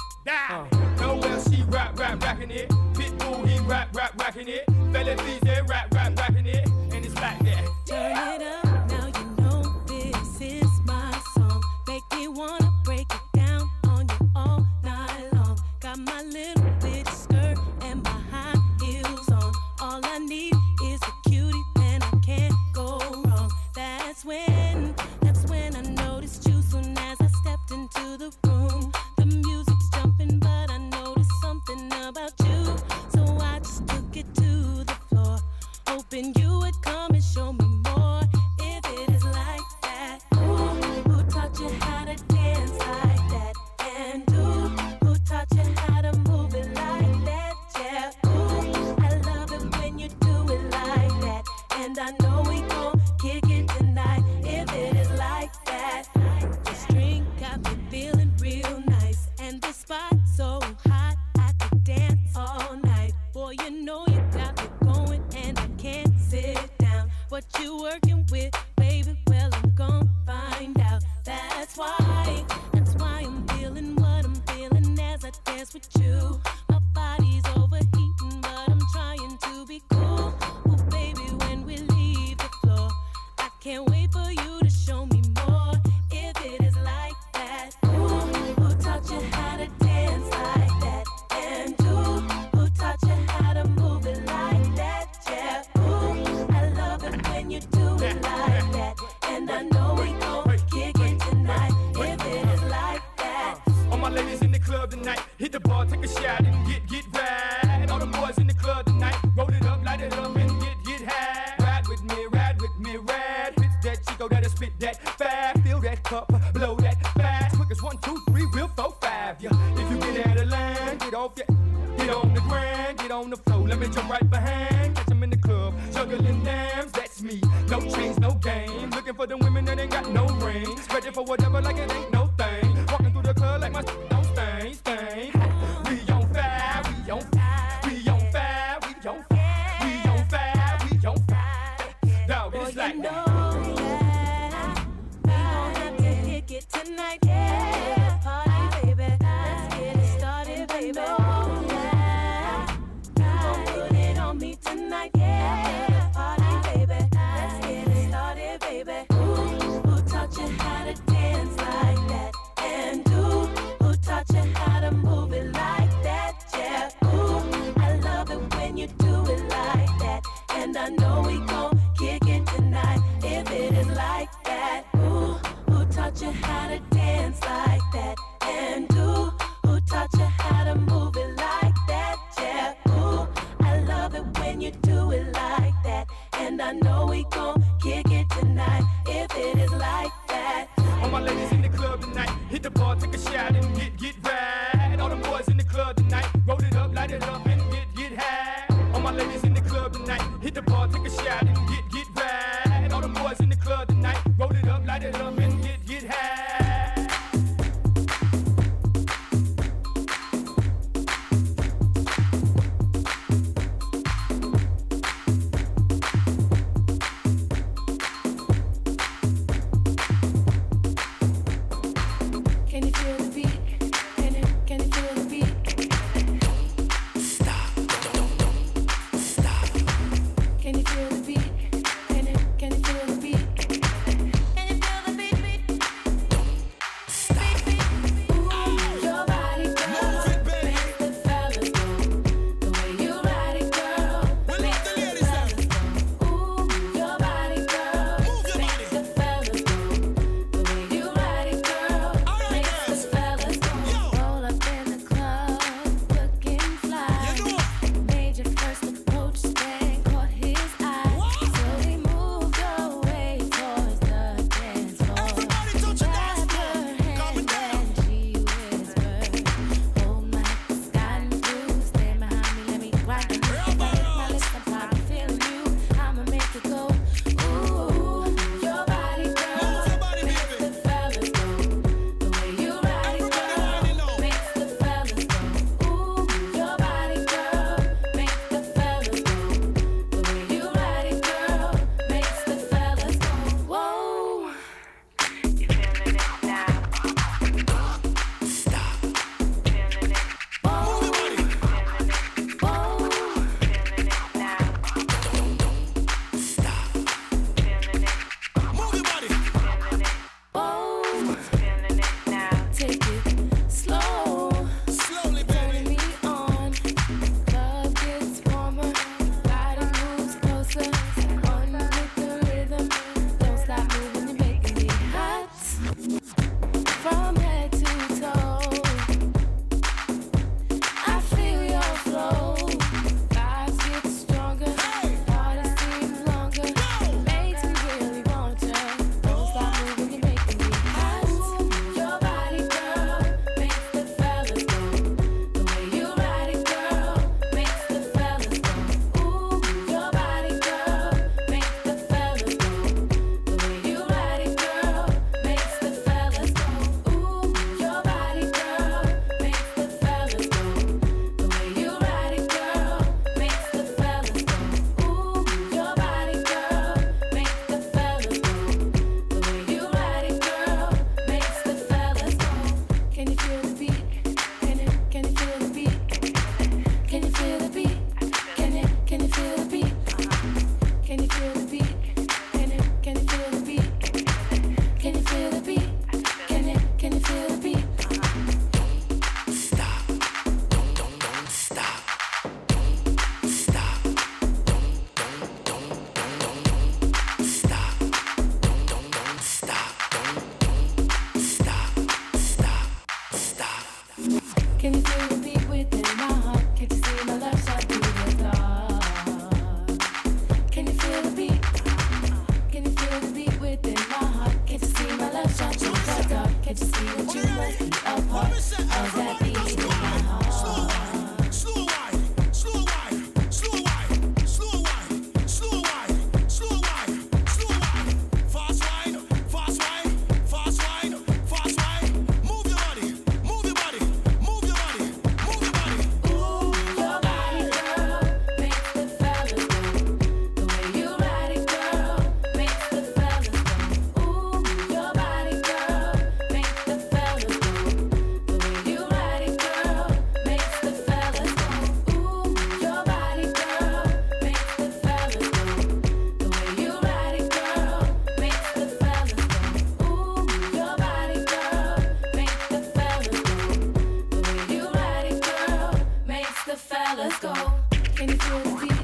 [SPEAKER 1] Nowhere she rockin' it. Pitbull, he rockin' it. Fella BJ rockin' it. And it's like that.
[SPEAKER 21] Turn it up, now you know this is my song. Make me wanna break it down on you all night long. Got my little bitty skirt and my high heels on. All I need is a cutie, and I can't go wrong. That's when I noticed you soon as I stepped into the room. The music's jumping, but I noticed something about you. So I just took it to the floor, hoping you would come and show me more. If it is like that, ooh, who taught you how to dance like that? And ooh, who taught you how to move it like that?
[SPEAKER 3] what you working with, baby. Well, I'm gon' find out. That's why I'm feeling what I'm feeling as I dance with you. My body's overheating, but I'm trying to be cool. Oh, baby, when we leave the floor, I can't wait for you to show me more. If it is like that, ooh, who taught you how to dance like that? And who taught you how to move it like that? Yeah, ooh, I love it when you do it like that. And I know we gon' kick it tonight. If it is like that.
[SPEAKER 1] All my ladies in the club tonight, hit the bar, take a shot and get right. All the boys in the club tonight, roll it up, light it up and get high. Ride with me, ride. Hit that Chico that'll spit that fast. Fill that cup, blow that fast. Quick as 1, 2, 3, we'll 4, 5. Yeah. If you get out of line, get off, yeah. Get on the ground, get on the floor. Let me jump right behind. Catch 'em in the club, juggling dams. That's me. No chains, no game. Looking for the women that ain't got no rings. Ready for whatever like it ain't no thing. Walking through the club like my don't stain. We on fire, we on fire, we on fire, we on fire, we on fire, we on fire. Dog, it's like that.
[SPEAKER 3] It tonight, yeah. Party, baby. Let's get it started, baby. You gon' put it on me tonight, yeah. Party, baby. Let's get it started, baby. Ooh, who taught you how to dance like that? And who taught you how to move it like that? Yeah. Ooh, I love it when you do it like that. And I know we gon' kick it tonight. If it is like that, ooh. Taught you how to dance like that, and who taught you how to move it like that? Yeah, ooh, I love it when you do it like that, and I know we gon' kick it tonight. If it is like that.
[SPEAKER 1] All my ladies in the club tonight, hit the bar, take a shot and get right. All them boys in the club tonight, roll it up, light it up and get high. All my ladies in the club tonight, hit the bar, take a shot and get right. All them boys in the club tonight, roll it up, light it up and get high.
[SPEAKER 3] Can you feel the beat? Can you feel the beat? go. Can you feel the beat?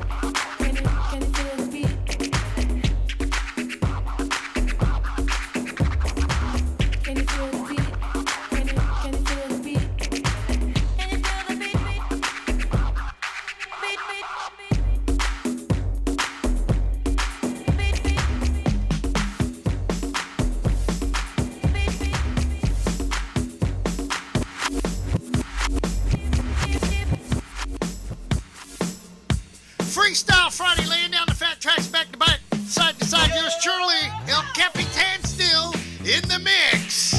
[SPEAKER 3] Can you feel the beat? Can you feel the beat? Can you feel the beat? Can you feel the beat? Beat, beat, beat.
[SPEAKER 7] Freestyle Friday, laying down the fat tracks back to back, side to side. Yours truly, El Capitan, still in the mix.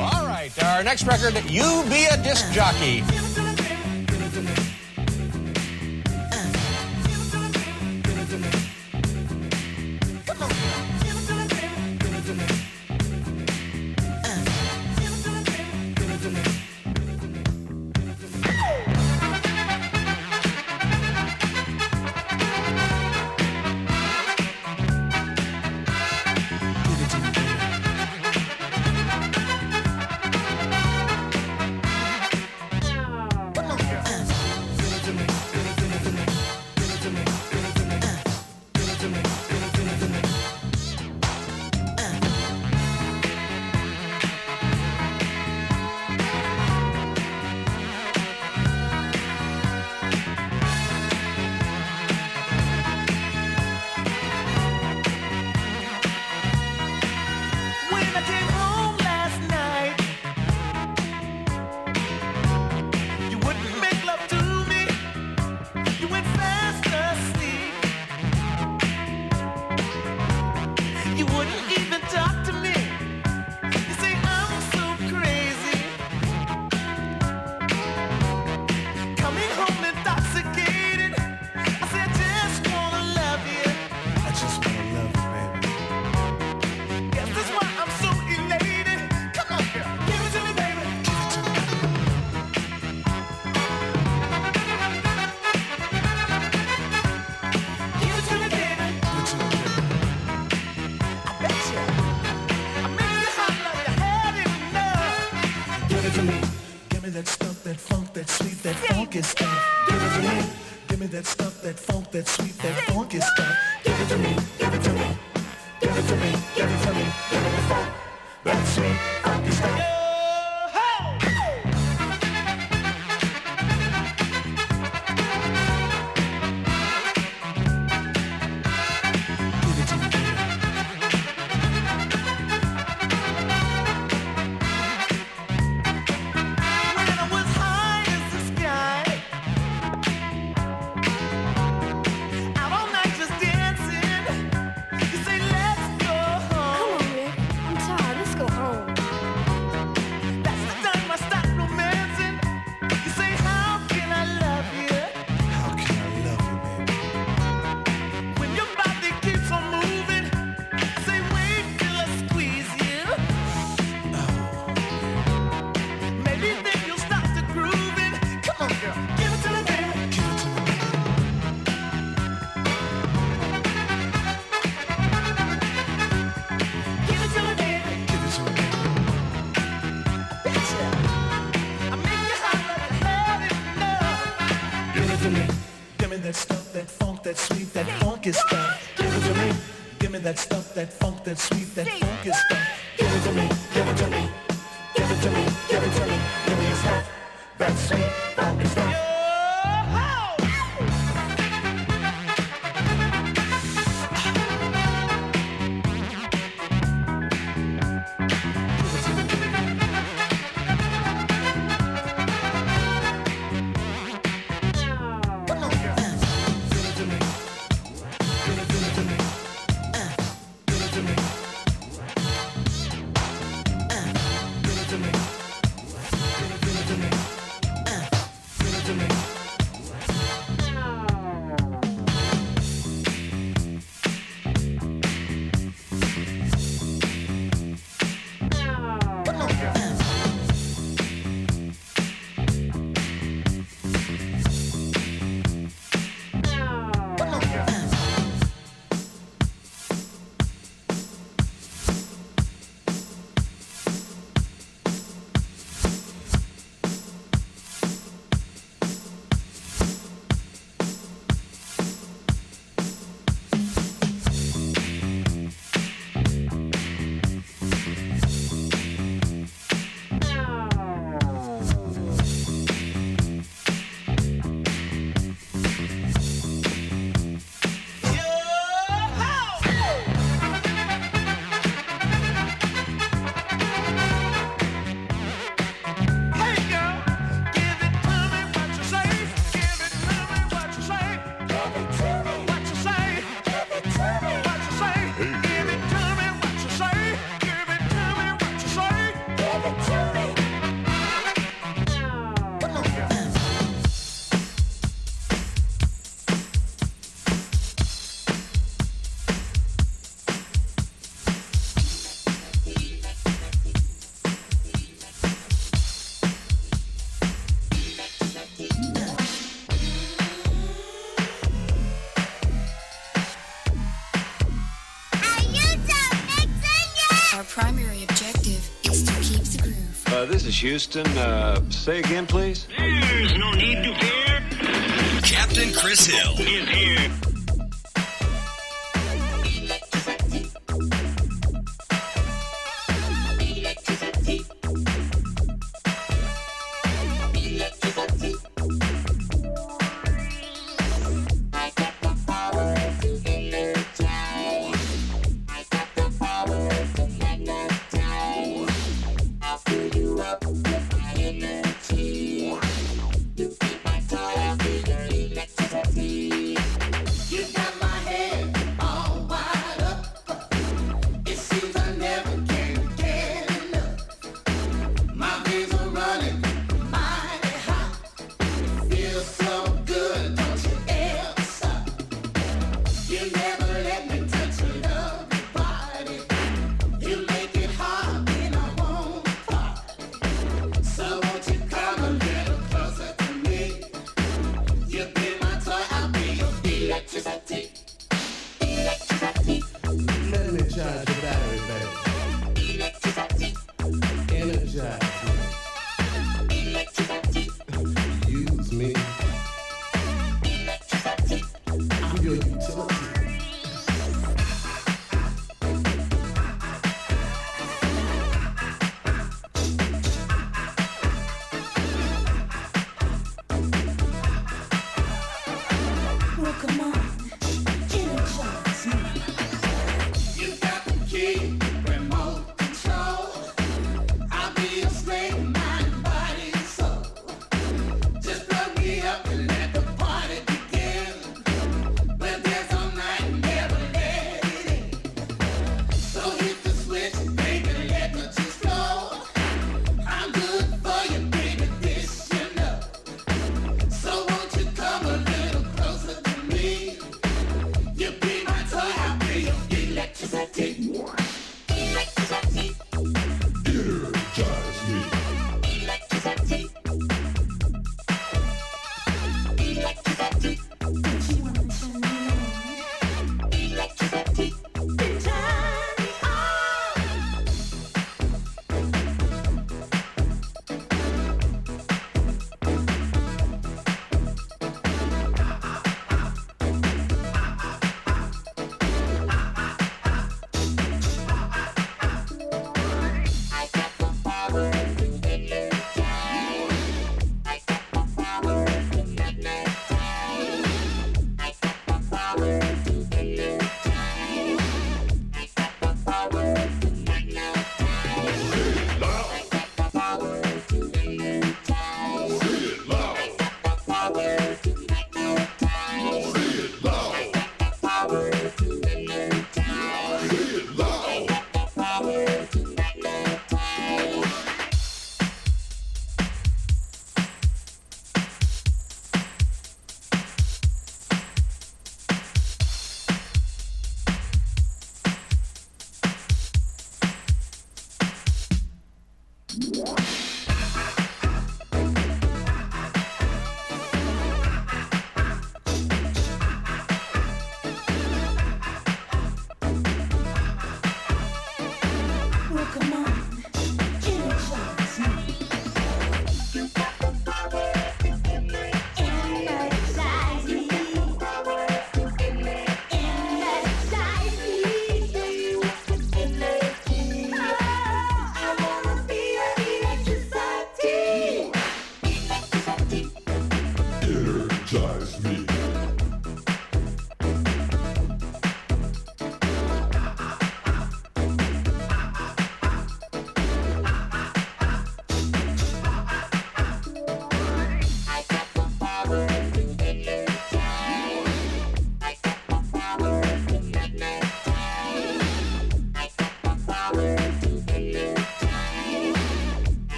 [SPEAKER 9] All right, our next record, You Be a Disc Jockey.
[SPEAKER 3] When I came home last night, you wouldn't make love to me. You went fast asleep. You wouldn't even talk to me. You say I'm so crazy. Coming home intoxicated. I say I just wanna love you.
[SPEAKER 6] I just wanna love you, baby.
[SPEAKER 3] Yes, that's why I'm so elated. Come on, girl, give it to me, baby. Give it to me, baby. I bet you. I make you hot like you had enough.
[SPEAKER 6] Give it to me. Give me that stuff, that funk, that sweet, that funky stuff. Give it to me. Give me that stuff, that funk, that sweet, that funky stuff. Give it to me. Give it to me. Give it to me. Give it to me. Give me the funk, that sweet, funky stuff.
[SPEAKER 3] When I was high as the sky, out all night just dancing. You say let's go home. Come on, Rick. I'm tired. Let's go home. That's the time I start romancing. You say how can I love you?
[SPEAKER 6] How can I love you, baby?
[SPEAKER 3] When your body keeps on moving, I say wait till I squeeze you. Maybe then you'll start to grooving. Come on, girl, give it to me, baby. Give it to me, baby.
[SPEAKER 6] Give it to me.
[SPEAKER 3] Betcha. I make you hot like you had enough.
[SPEAKER 6] Give it to me. Give me that stuff, that funk, that sweet, that funky stuff. Give it to me. Give me that stuff, that funk, that sweet, that funky stuff. Give it to me. Give it to me. Give it to me. Give it to me. Give me the stuff, that sweet, funky stuff. Give it to me.
[SPEAKER 15] this is Houston. Say again, please.
[SPEAKER 5] There's no need to fear.
[SPEAKER 11] Captain Chris Hill
[SPEAKER 5] is here.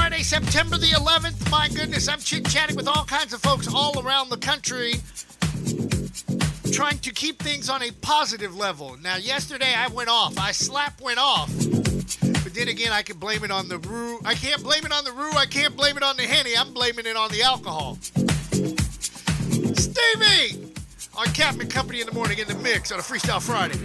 [SPEAKER 7] Friday, September the 11th. My goodness, I'm chit-chatting with all kinds of folks all around the country, trying to keep things on a positive level. Now, yesterday I went off. I went off. But then again, I can blame it on the roux. I can't blame it on the roux. I can't blame it on the Henny. I'm blaming it on the alcohol. Stevie! On Captain Company in the morning in the mix on a Freestyle Friday.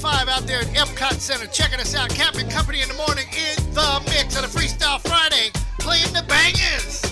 [SPEAKER 7] 5 out there at Epcot Center. Checking us out. Captain Company in the morning in the mix on a Freestyle Friday. Playing the bangers.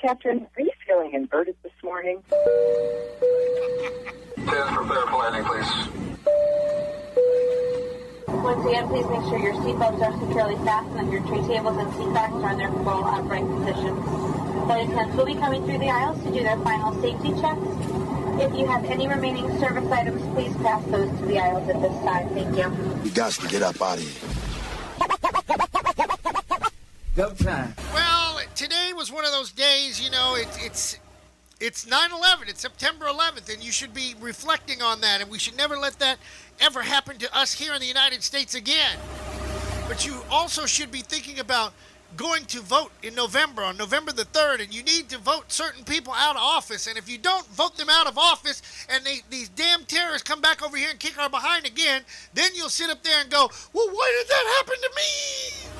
[SPEAKER 12] Captain, are you feeling inverted this morning?
[SPEAKER 14] 10 prepare for landing, please.
[SPEAKER 17] Once again, please make sure your seatbelts are securely fastened and your tray tables and seat backs are in their full upright position. Flight attendants will be coming through the aisles to do their final safety checks. If you have any remaining service items, please pass those to the aisles at this time. Thank you.
[SPEAKER 18] You got to get up out of here.
[SPEAKER 2] Go time.
[SPEAKER 7] Well, today was one of those days, you know, it's 9/11. It's September 11th, and you should be reflecting on that, and we should never let that ever happen to us here in the United States again. But you also should be thinking about going to vote in November, on November the 3rd, and you need to vote certain people out of office. And if you don't vote them out of office and these damn terrorists come back over here and kick our behind again, then you'll sit up there and go, well, why did that happen to me?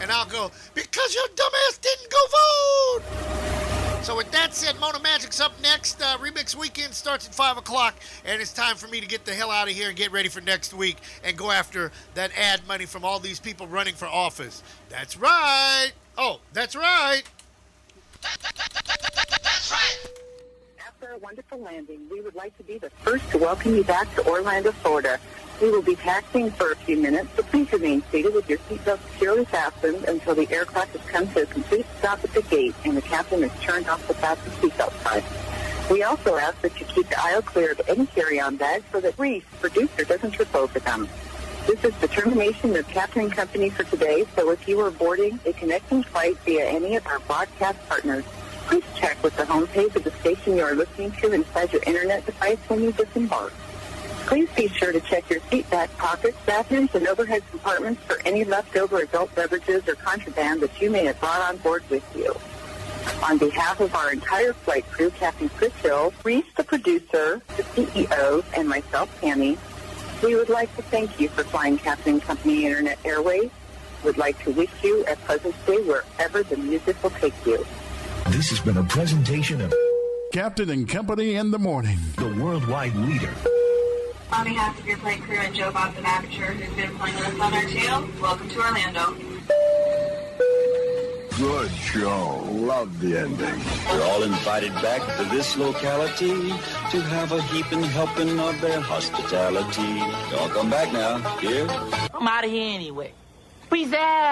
[SPEAKER 7] And I'll go, because your dumbass didn't go vote. So with that said, Mona Magic's up next. Remix Weekend starts at 5 o'clock, and it's time for me to get the hell out of here and get ready for next week and go after that ad money from all these people running for office. That's right. Oh, that's right.
[SPEAKER 12] That's right. After a wonderful landing, we would like to be the first to welcome you back to Orlando, Florida. We will be taxiing for a few minutes, so please remain seated with your seatbelt securely fastened until the aircraft has come to a complete stop at the gate and the captain has turned off the fasten seatbelt sign. We also ask that you keep the aisle clear of any carry-on bags so that Reese, producer, doesn't trip over them. This is the termination of Captain Company for today, so if you are boarding a connecting flight via any of our broadcast partners, please check with the homepage of the station you are listening to inside your internet device when you disembark. Please be sure to check your seat back pockets, bathrooms, and overhead compartments for any leftover adult beverages or contraband that you may have brought on board with you. On behalf of our entire flight crew, Captain Chris Hill, Reese, the producer, the CEO, and myself, Tammy, we would like to thank you for flying Captain Company Internet Airways. We would like to wish you a pleasant stay wherever the music will take you.
[SPEAKER 19] This has been a presentation of
[SPEAKER 13] Captain and Company in the Morning,
[SPEAKER 19] the worldwide leader.
[SPEAKER 17] On behalf of your flight crew and Joe Bob the Manager, who's been flying with us on our tail, welcome to Orlando.
[SPEAKER 18] Good show. Love the ending.
[SPEAKER 20] We're all invited back to this locality to have a heaping helping of their hospitality. Y'all come back now. Here.
[SPEAKER 2] I'm out of here anyway. Peace out.